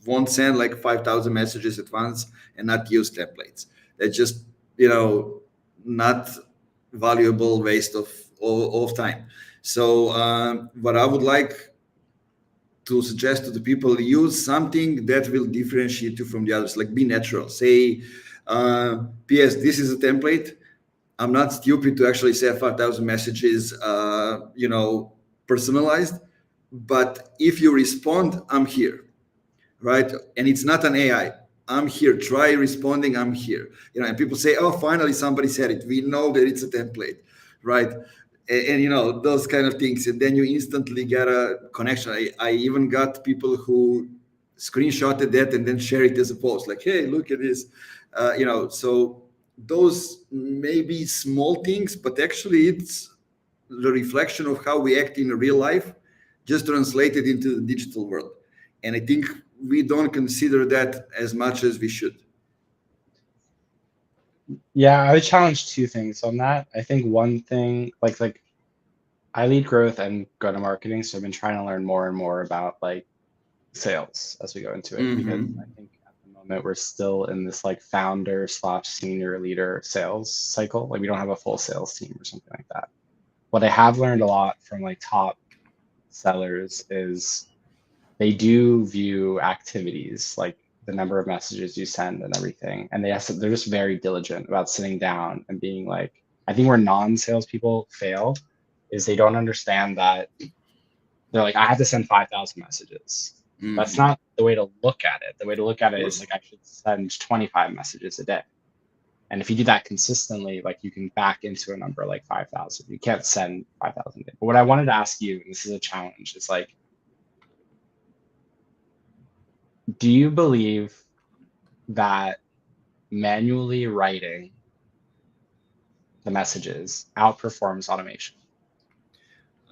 won't send like 5,000 messages at once and not use templates. That's just not valuable waste of time. So what I would like to suggest to the people, use something that will differentiate you from the others. Like be natural. Say, P.S. This is a template. I'm not stupid to actually say 5,000 messages, personalized. But if you respond, I'm here, right? And it's not an AI. I'm here. Try responding. I'm here. And people say, "Oh, finally somebody said it." We know that it's a template, right? And those kind of things, and then you instantly get a connection. I even got people who screenshotted that and then share it as a post, like, "Hey, look at this," So those may be small things, but actually it's the reflection of how we act in real life, just translated into the digital world. And I think we don't consider that as much as we should. Yeah, I would challenge two things on that. I think one thing, like I lead growth and go to marketing, so I've been trying to learn more and more about like sales as we go into it because I Mm-hmm. think at the moment we're still in this like founder slash senior leader sales cycle. Like we don't have a full sales team or something like that. What I have learned a lot from like top sellers is they do view activities like the number of messages you send and everything. And they're just very diligent about sitting down and being like, I think where non-salespeople fail is they don't understand that they're like, I have to send 5,000 messages. That's Mm-hmm. not the way to look at it. The way to look at Of it is course. like, I should send 25 messages a day. And if you do that consistently, like you can back into a number like 5,000. You can't send 5,000 a day. But what I wanted to ask you, and this is a challenge, is like, do you believe that manually writing the messages outperforms automation?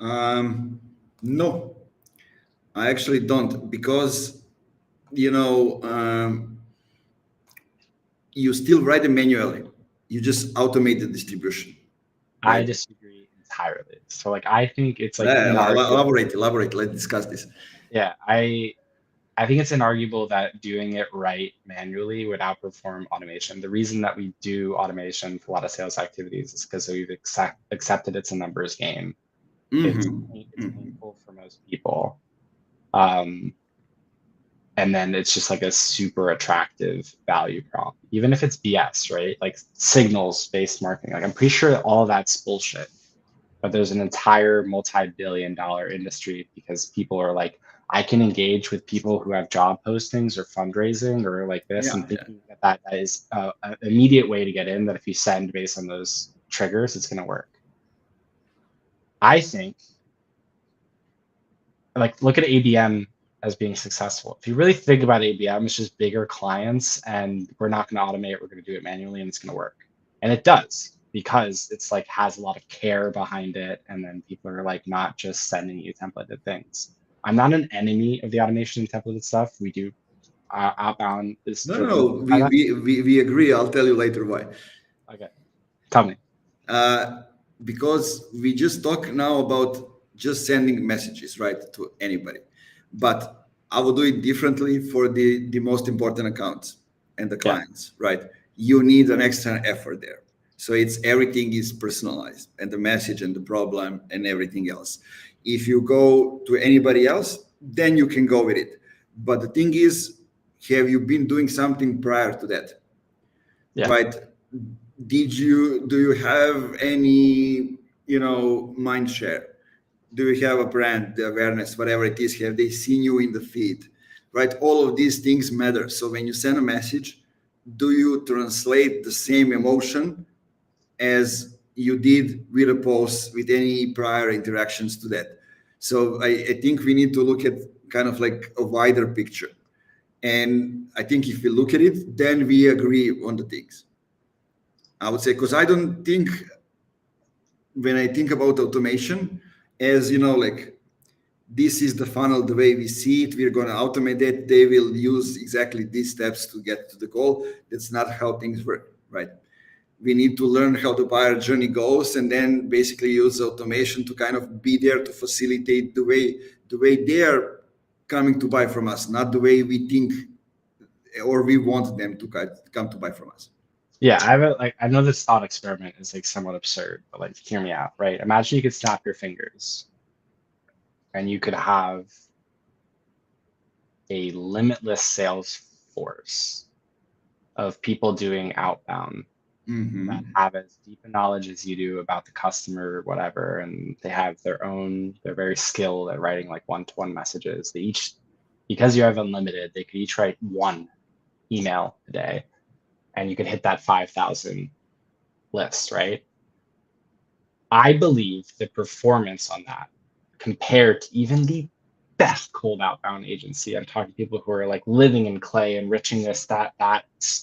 Um, no, I actually don't because you know you still write it manually. You just automate the distribution, I right? disagree entirely. So like I think it's like Elaborate, inarguable. elaborate. Let's discuss this. Yeah, I think it's inarguable that doing it right manually would outperform automation. The reason that we do automation for a lot of sales activities is because we've accepted it's a numbers game. It's Mm-hmm. it's Mm-hmm. painful for most people. Um, and then it's just like a super attractive value prop, even if it's BS, right? Like signals based marketing. Like I'm pretty sure all of that's bullshit, but there's an entire multi-billion-dollar industry because people are like, I can engage with people who have job postings or fundraising or like this, Yeah, and yeah. thinking that that is an immediate way to get in. That if you send based on those triggers, it's going to work. I think like look at ABM as being successful. If you really think about ABM, it's just bigger clients, and we're not going to automate. We're going to do it manually, and it's going to work. And it does because it's like has a lot of care behind it, and then people are like not just sending you templated things. I'm not an enemy of the automation and templated stuff. We do outbound is No, no, driven no. by We, that. we, we, we agree. I'll tell you later why. Okay, tell me. Uh, because we just talk now about just sending messages, right, to anybody. But I will do it differently for the most important accounts and the Yeah, clients, right? You need an extra effort there. So it's everything is personalized and the message and the problem and everything else. If you go to anybody else, then you can go with it. But the thing is, have you been doing something prior to that? yeah. Right? Do you have any, mind share? Do you have a brand, the awareness, whatever it is? Have they seen you in the feed? Right? All of these things matter. So when you send a message, do you translate the same emotion as you did with a post with any prior interactions to that? So I think we need to look at kind of like a wider picture. And I think if we look at it, then we agree on the things. I would say, because I don't think, when I think about automation, as like this is the funnel, the way we see it, we're going to automate it. They will use exactly these steps to get to the goal. That's not how things work, right? We need to learn how the buyer journey goes, and then basically use automation to kind of be there to facilitate the way they are coming to buy from us, not the way we think or we want them to come to buy from us. Yeah, I have a like I know this thought experiment is like somewhat absurd, but like hear me out, right? Imagine you could snap your fingers and you could have a limitless sales force of people doing outbound that Mm-hmm. have as deep a knowledge as you do about the customer or whatever, and they have they're very skilled at writing like one-to-one messages. They each, because you have unlimited, they could each write one email a day, and you could hit that 5,000 list, right? I believe the performance on that compared to even the best cold outbound agency. I'm talking to people who are like living in clay, enriching this, that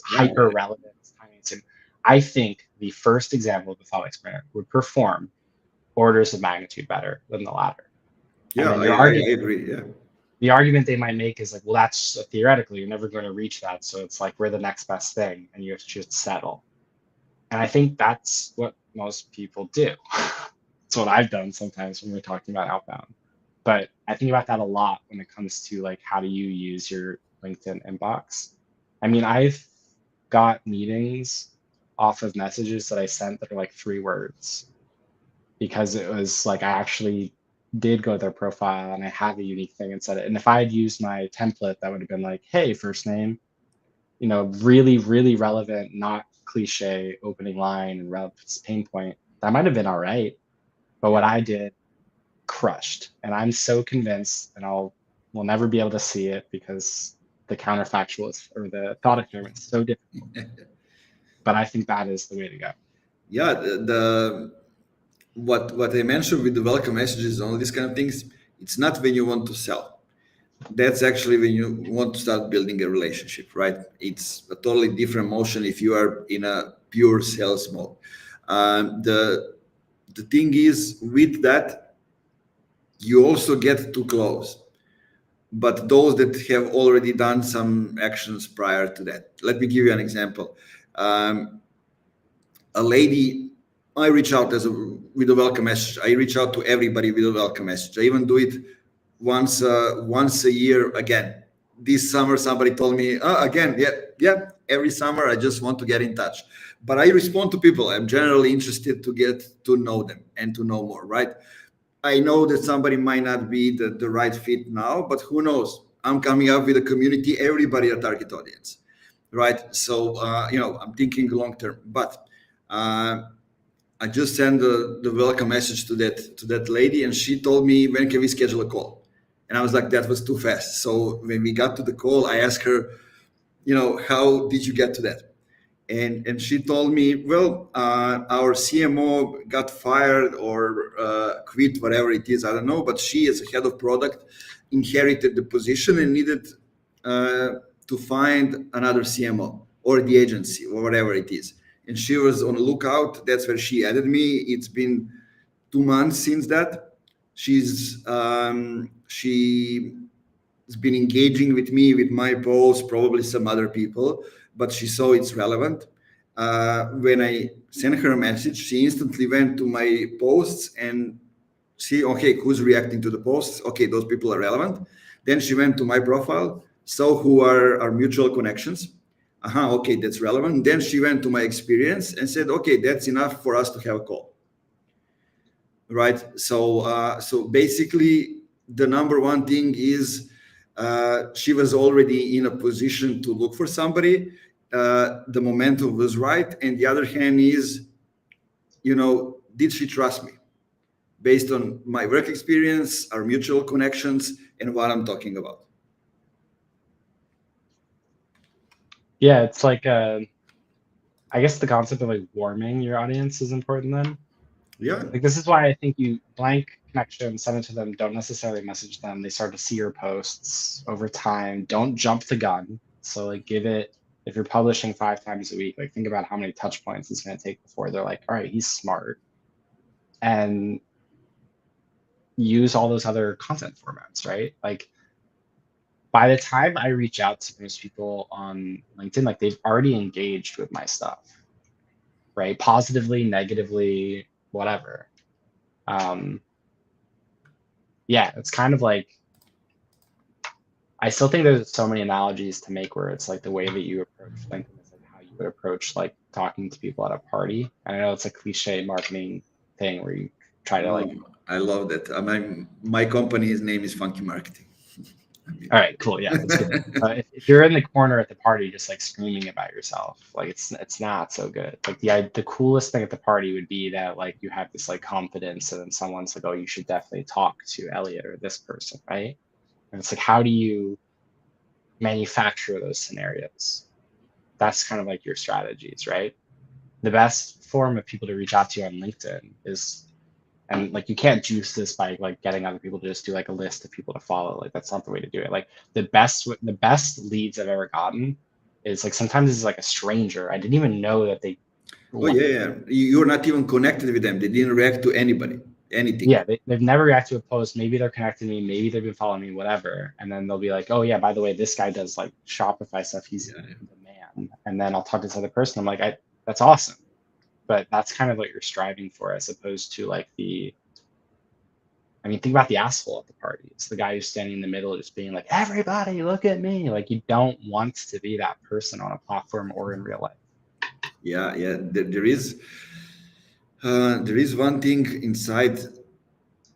Yeah, hyper relevant timing. I think the first example of the thought experiment would perform orders of magnitude better than the latter. And yeah, then I agree. Yeah. the argument they might make is like, well, that's theoretically, you're never going to reach that. So it's like, we're the next best thing and you have to just settle. And I think that's what most people do. It's what I've done sometimes when we're talking about outbound. But I think about that a lot when it comes to like how do you use your LinkedIn inbox. I mean, I've got meetings off of messages that I sent that are like 3 words because it was like I actually did go to their profile and I have a unique thing and said it. And if I had used my template, that would have been like, hey, first name, really, really relevant, not cliche opening line and relevant pain point. That might have been all right. But what Yeah. I did crushed. And I'm so convinced, and we'll never be able to see it because the counterfactual is, or the thought experiment is so difficult. But I think that is the way to go. Yeah, the what I mentioned with the welcome messages and all these kind of things, it's not when you want to sell. That's actually when you want to start building a relationship, right? It's a totally different motion if you are in a pure sales mode. The thing is with that, you also get to close, but those that have already done some actions prior to that. Let me give you an example. Um, a lady, I reach out with a welcome message. I reach out to everybody with a welcome message. I even do it once a year again. This summer somebody told me, again, yeah, every summer I just want to get in touch. But I respond to people. I'm generally interested to get to know them and to know more, right? I know that somebody might not be the right fit now, but who knows? I'm coming up with a community, everybody a target audience, right? So, I'm thinking long term. But uh, I just sent the welcome message to that lady, and she told me, when can we schedule a call? And I was like, that was too fast. So when we got to the call, I asked her, how did you get to that? And she told me, well, our CMO got fired or quit, whatever it is, I don't know. But she, as a head of product, inherited the position and needed uh, to find another CMO or the agency or whatever it is. And she was on the lookout. That's where she added me. It's been 2 months since that. She has been engaging with me with my posts, probably some other people, but she saw it's relevant. When I sent her a message, she instantly went to my posts and see, okay, who's reacting to the posts? Okay, those people are relevant. Then she went to my profile, saw who are our mutual connections. Okay, that's relevant. Then she went to my experience and said, okay, that's enough for us to have a call. Right. So basically, the number one thing is she was already in a position to look for somebody. The momentum was right, and the other hand is, did she trust me based on my work experience, our mutual connections, and what I'm talking about? Yeah, it's like I guess the concept of like warming your audience is important then. Yeah. Like this is why I think you blank connection, send it to them, don't necessarily message them. They start to see your posts over time. Don't jump the gun. So like give it, if you're publishing 5 times a week, like think about how many touch points it's going to take before they're like, all right, he's smart. And use all those other content formats, right? Like by the time I reach out to most people on LinkedIn, like they've already engaged with my stuff, right? Positively, negatively, whatever. Um, yeah, it's kind of like I still think there's so many analogies to make where it's like the way that you approach LinkedIn is like how you would approach like talking to people at a party. And I know it's a cliche marketing thing where you try to like, No, I love that. I mean, my company's name is Funky Marketing. I all mean, right, cool, yeah, that's good. If you're in the corner at the party just like screaming about yourself, like it's not so good. Like the coolest thing at the party would be that like you have this like confidence and then someone's like, oh, you should definitely talk to Elliot or this person, right? And it's like, how do you manufacture those scenarios? That's kind of like your strategies, right? The best form of people to reach out to you on LinkedIn is, and like you can't juice this by like getting other people to just do like a list of people to follow. Like that's not the way to do it. Like the best leads I've ever gotten is like sometimes it's like a stranger. I didn't even know that they oh yeah, yeah. You're not even connected with them. They didn't react to anybody, anything. yeah, they've never reacted to a post. Maybe they're connected to me, maybe they've been following me, whatever. And then they'll be like, oh yeah, by the way, this guy does like Shopify stuff. He's Yeah, the man. And then I'll talk to this other person. I'm like, that's awesome. but that's kind of what you're striving for, as opposed to like think about the asshole at the party. It's the guy who's standing in the middle just being like, everybody look at me. Like, you don't want to be that person on a platform or in real life. Yeah, yeah. There is one thing inside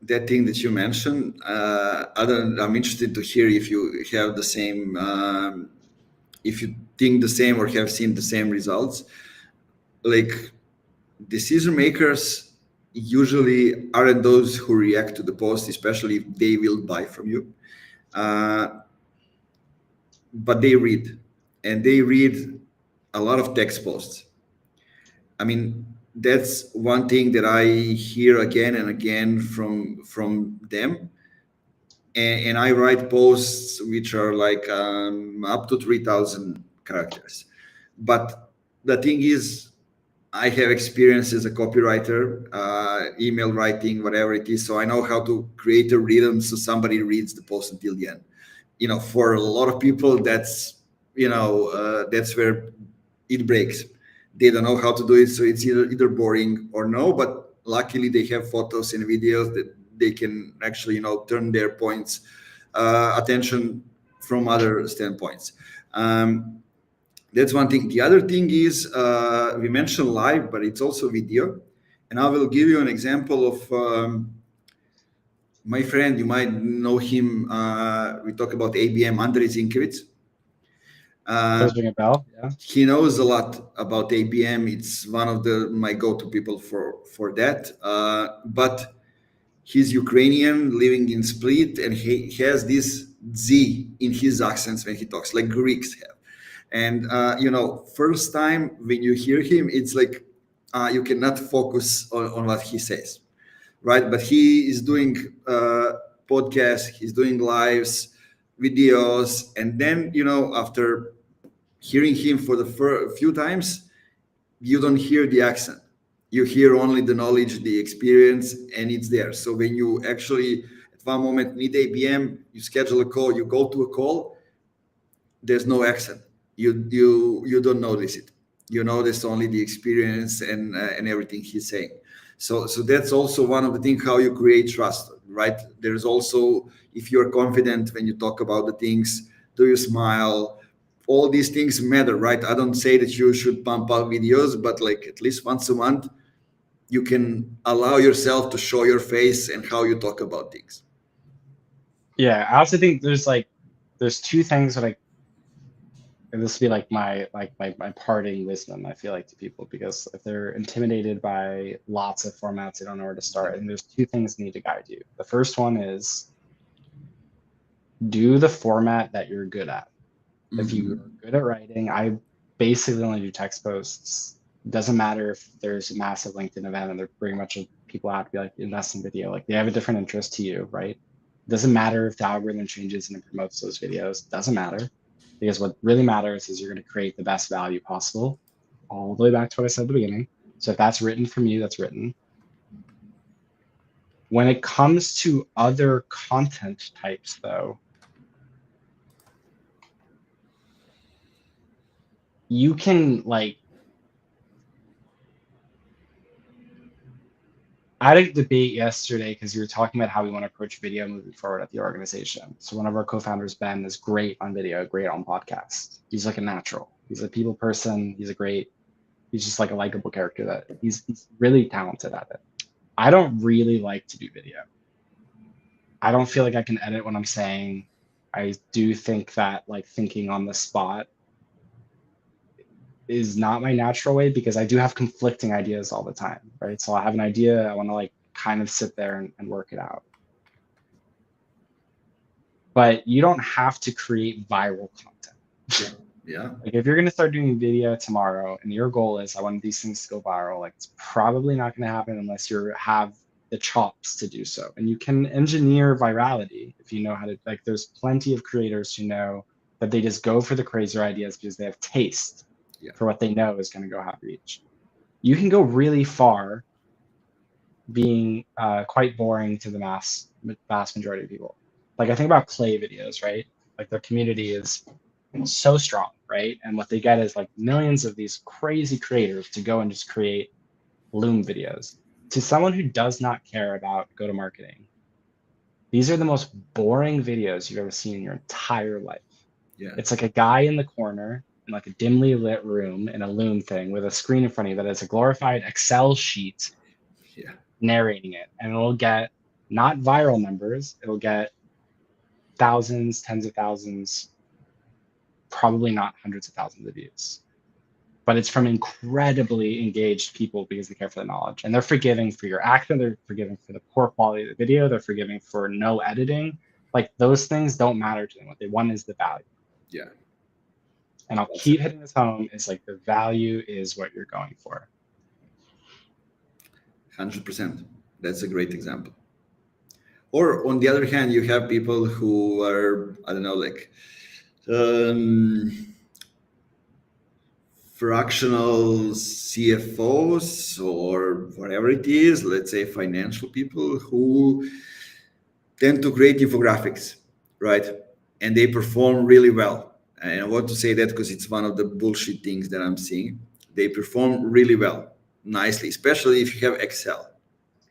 that thing that you mentioned. I'm interested to hear if you have the same, if you think the same or have seen the same results. Like, decision makers usually aren't those who react to the post, especially if they will buy from you. Uh, but they read, and they read a lot of text posts. I mean, that's one thing that I hear again and again from them. And I write posts which are like up to 3,000 characters. But the thing is, I have experience as a copywriter, email writing, whatever it is. So I know how to create a rhythm so somebody reads the post until the end. For a lot of people, that's where it breaks. They don't know how to do it, so it's either boring or no. But luckily, they have photos and videos that they can actually, turn their points, attention from other standpoints. That's one thing. The other thing is, we mentioned live, but it's also video. And I will give you an example of my friend. You might know him. We talk about ABM, Andrei Zinkiewicz. Does ring a bell? Yeah. He knows a lot about ABM. It's one of my go-to people for that. But he's Ukrainian, living in Split, and he has this Z in his accents when he talks, like Greeks have. And first time when you hear him, it's like you cannot focus on what he says, right? But he is doing podcasts, he's doing lives, videos, and then after hearing him for the few times, you don't hear the accent. You hear only the knowledge, the experience, and it's there. So when you actually at one moment need ABM, you schedule a call, you go to a call, there's no accent. You don't notice it. You notice only the experience and everything he's saying. So that's also one of the things how you create trust, right? There's also, if you're confident when you talk about the things, do you smile? All these things matter, right? I don't say that you should pump out videos, but like at least once a month, you can allow yourself to show your face and how you talk about things. Yeah, I also think there's two things that and this would be like my parting wisdom, I feel like, to people, because if they're intimidated by lots of formats, they don't know where to start. And there's two things that need to guide you. The first one is do the format that you're good at. Mm-hmm. If you're good at writing, I basically only do text posts. It doesn't matter if there's a massive LinkedIn event and they're bringing a bunch of people out to be like, invest in video. Like, they have a different interest to you, right? It doesn't matter if the algorithm changes and it promotes those videos. It doesn't matter. Because what really matters is you're going to create the best value possible, all the way back to what I said at the beginning. So if that's written from you, that's written. When it comes to other content types, though, you can I had a debate yesterday because we were talking about how we want to approach video moving forward at the organization. So one of our co-founders, Ben, is great on video, great on podcasts. He's like a natural. He's a people person. He's just like a likable character that he's really talented at it. I don't really like to do video. I don't feel like I can edit what I'm saying. I do think that thinking on the spot is not my natural way, because I do have conflicting ideas all the time, right? So I have an idea, I want to kind of sit there and work it out. But you don't have to create viral content. Yeah. If you're going to start doing video tomorrow and your goal is I want these things to go viral, it's probably not going to happen unless you have the chops to do so. And you can engineer virality if you know how to. There's plenty of creators who know that they just go for the crazier ideas because they have taste for what they know is going to go have reach. You can go really far being quite boring to the vast majority of people. I think about play videos, right? Their community is so strong, right? And what they get is millions of these crazy creators to go and just create Loom videos. To someone who does not care about go-to-marketing, these are the most boring videos you've ever seen in your entire life. Yeah. It's like a guy in the corner in like a dimly lit room in a Loom thing with a screen in front of you that is a glorified Excel sheet Yeah. narrating it. And it'll get not viral numbers, it'll get thousands, tens of thousands, probably not hundreds of thousands of views. But it's from incredibly engaged people because they care for the knowledge. And they're forgiving for your accent, they're forgiving for the poor quality of the video, they're forgiving for no editing. Like those things don't matter to them. What they want is the value. Yeah. And I'll keep hitting this home. It's like the value is what you're going for. 100%. That's a great example. Or on the other hand, you have people who are, I don't know, like fractional CFOs or whatever it is, let's say financial people who tend to create infographics, right? And they perform really well. And I want to say that because it's one of the bullshit things that I'm seeing. They perform really well, nicely, especially if you have Excel.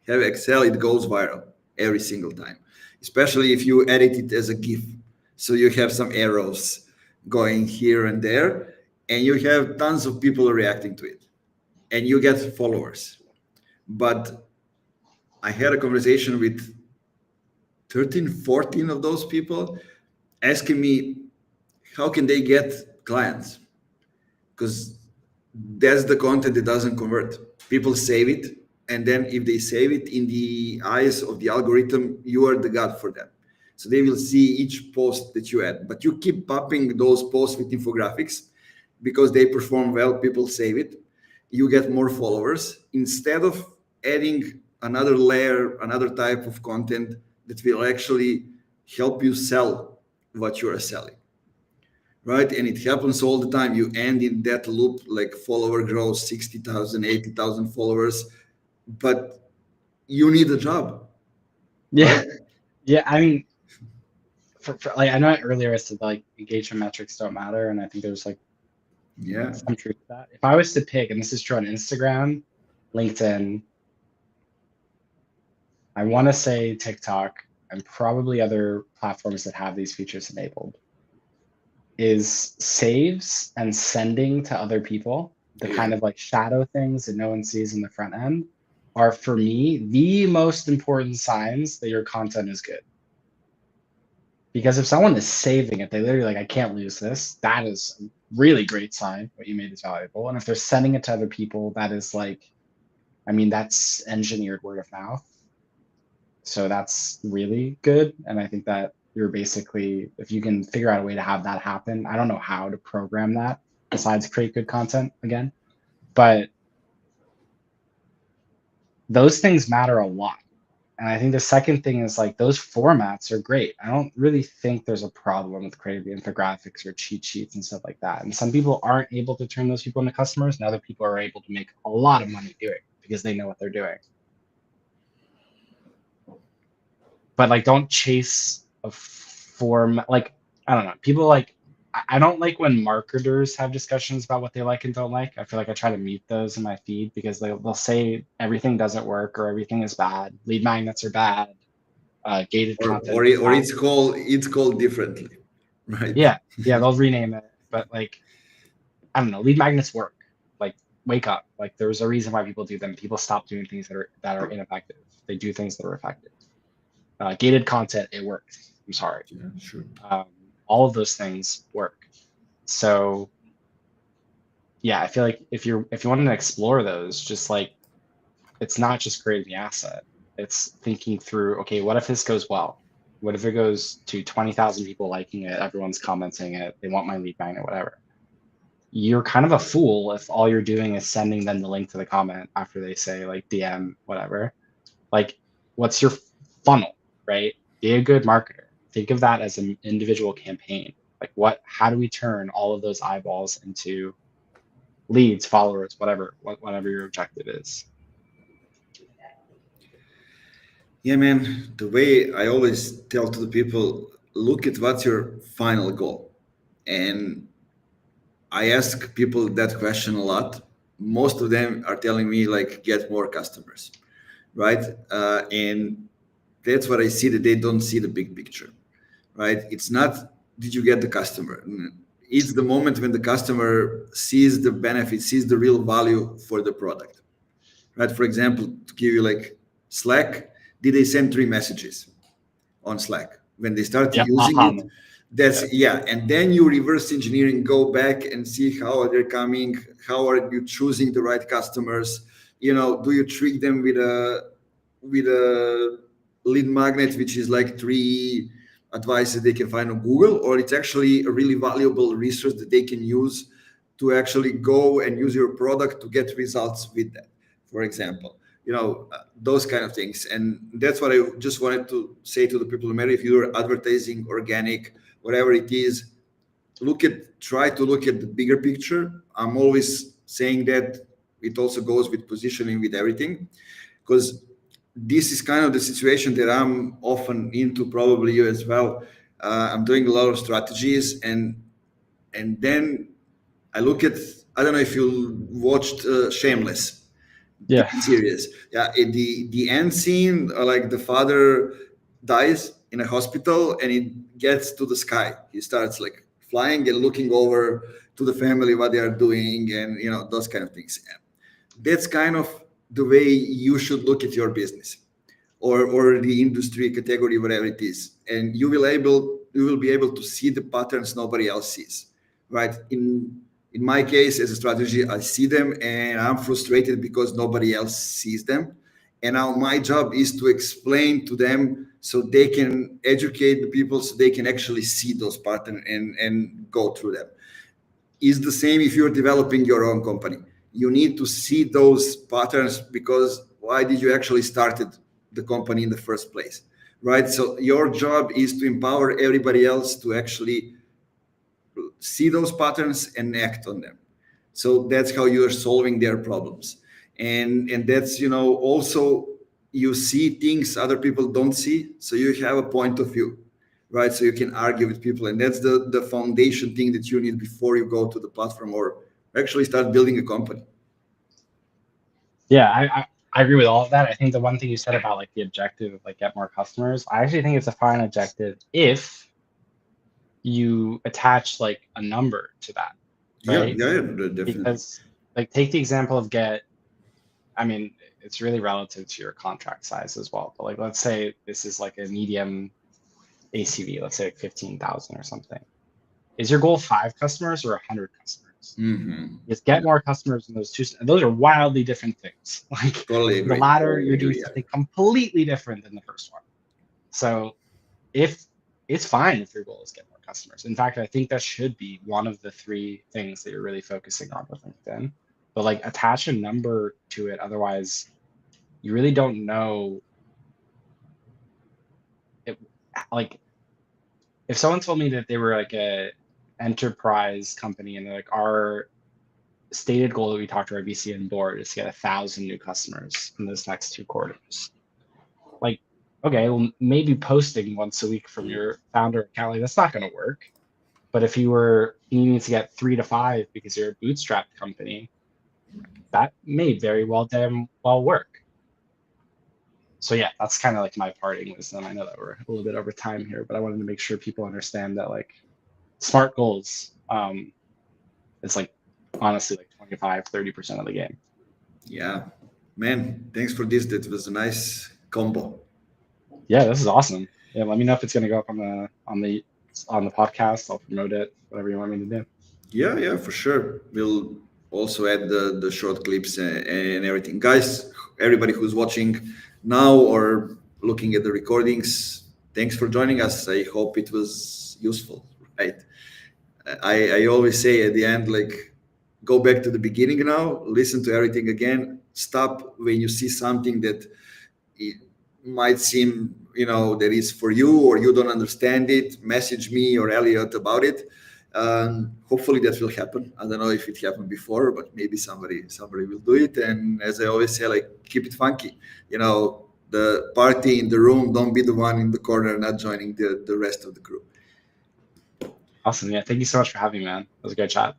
If you have Excel, it goes viral every single time, especially if you edit it as a GIF. So you have some arrows going here and there, and you have tons of people reacting to it, and you get followers. But I had a conversation with 13, 14 of those people asking me how can they get clients, because that's the content that doesn't convert. People save it, and then if they save it in the eyes of the algorithm, you are the god for them. So they will see each post that you add, but you keep popping those posts with infographics because they perform well, people save it, you get more followers instead of adding another layer, another type of content that will actually help you sell what you are selling, right? And it happens all the time. You end in that loop, like follower grows 60,000, 80,000 followers, but you need a job, Yeah. right? Yeah. I mean, for like, I know earlier I said like engagement metrics don't matter. And I think there's like Yeah. some truth to that. If I was to pick, and this is true on Instagram, LinkedIn, I want to say TikTok, and probably other platforms that have these features enabled, is saves and sending to other people, the Yeah. kind of like shadow things that no one sees in the front end, are for me the most important signs that your content is good. Because if someone is saving it, they literally like, I can't lose this. That is a really great sign. What you made is valuable. And if they're sending it to other people, that is like, I mean, that's engineered word of mouth. So that's really good. And I think that you're basically, if you can figure out a way to have that happen, I don't know how to program that besides create good content again, but those things matter a lot. And I think the second thing is like those formats are great. I don't really think there's a problem with creating the infographics or cheat sheets and stuff like that. And some people aren't able to turn those people into customers, and other people are able to make a lot of money doing it because they know what they're doing. But like don't chase a form. Like I don't know, people like, I don't like when marketers have discussions about what they like and don't like. I feel like I try to mute those in my feed because they'll say everything doesn't work or everything is bad, lead magnets are bad, gated Or content or, is it, or bad. it's called differently, right? Yeah, yeah, they'll rename it, but like I don't know, lead magnets work. Like wake up. Like there's a reason why people do them. People stop doing things that are ineffective. They do things that are effective. Gated content, it works. I'm sorry. Yeah, sure. Um, all of those things work. So yeah, I feel like if you want to explore those, just like it's not just creating the asset. It's thinking through, okay, what if this goes well? What if it goes to 20,000 people liking it, everyone's commenting it, they want my lead magnet, whatever. You're kind of a fool if all you're doing is sending them the link to the comment after they say like DM, whatever. Like, what's your funnel, right? Be a good marketer. Think of that as an individual campaign. Like, how do we turn all of those eyeballs into leads, followers, whatever your objective is? Yeah, man. The way I always tell to the people, look at what's your final goal. And I ask people that question a lot. most of them are telling me like get more customers, right? And that's what I see, that they don't see the big picture, right? It's not did you get the customer. It's the moment when the customer sees the benefit, sees the real value for the product, right? For example, to give you like Slack, did they send 3 messages on Slack when they start Yep. using it? Yeah. That's yeah, and then you reverse engineering, go back and see how are they coming, how are you choosing the right customers. Do you trick them with a lead magnet, which is like 3 advices they can find on Google, or it's actually a really valuable resource that they can use to actually go and use your product to get results with that, for example. Those kind of things. And that's what I just wanted to say to the people who matter. If you're advertising, organic, whatever it is, try to look at the bigger picture. I'm always saying that. It also goes with positioning, with everything, because this is kind of the situation that I'm often into, probably you as well. I'm doing a lot of strategies, and then I look at, I don't know if you watched Shameless Yeah. TV series. Yeah, the end scene, like the father dies in a hospital and he gets to the sky. He starts like flying and looking over to the family what they are doing, and those kind of things. That's kind of the way you should look at your business, or the industry category, whatever it is, and you will be able to see the patterns nobody else sees, right? In my case, as a strategy, I see them and I'm frustrated because nobody else sees them. And now my job is to explain to them so they can educate the people, so they can actually see those patterns and go through them. Is the same if you're developing your own company. You need to see those patterns, because why did you actually started the company in the first place, right? So your job is to empower everybody else to actually see those patterns and act on them. So that's how you are solving their problems. And that's, also, you see things other people don't see, so you have a point of view, right? So you can argue with people, and that's the foundation thing that you need before you go to the platform or actually start building a company. Yeah, I agree with all of that. I think the one thing you said about like the objective of like get more customers, I actually think it's a fine objective if you attach like a number to that, Yeah, right? yeah, definitely. Because like take the example of I mean, it's really relative to your contract size as well. But like let's say this is like a medium ACV, let's say like 15,000 or something. Is your goal 5 customers or 100 customers? Is get Yeah, more customers in those two. Those are wildly different things. Like totally the agree. latter, Totally you're doing agree. Yeah. something completely different than the first one. So if it's fine if your goal is get more customers. In fact, I think that should be one of the 3 things that you're really focusing on with LinkedIn. But like attach a number to it. Otherwise, you really don't know it. Like if someone told me that they were like a enterprise company and they're like, our stated goal that we talked to our VC and board is to get 1,000 new customers in this next 2 quarters. Like, okay, well, maybe posting once a week from your founder account, like that's not going to work. But if you were needing to get 3 to 5 because you're a bootstrapped company, that may very well damn well work. So yeah, that's kind of like my parting wisdom. I know that we're a little bit over time here, but I wanted to make sure people understand that like smart goals, it's like honestly like 25-30% of the game. Yeah, man, thanks for this. That was a nice combo. Yeah, this is awesome. Yeah, let me know if it's gonna go up on the podcast. I'll promote it, whatever you want me to do. Yeah, yeah, for sure. We'll also add the short clips and everything. Guys, everybody who's watching now or looking at the recordings, thanks for joining us. I hope it was useful, right? I always say at the end, like, go back to the beginning now, listen to everything again, stop when you see something that it might seem, that is for you or you don't understand it, message me or Elliot about it. Hopefully that will happen. I don't know if it happened before, but maybe somebody will do it. And as I always say, like, keep it funky. The party in the room, don't be the one in the corner not joining the rest of the crew. Awesome. Yeah, thank you so much for having me, man. It was a great chat.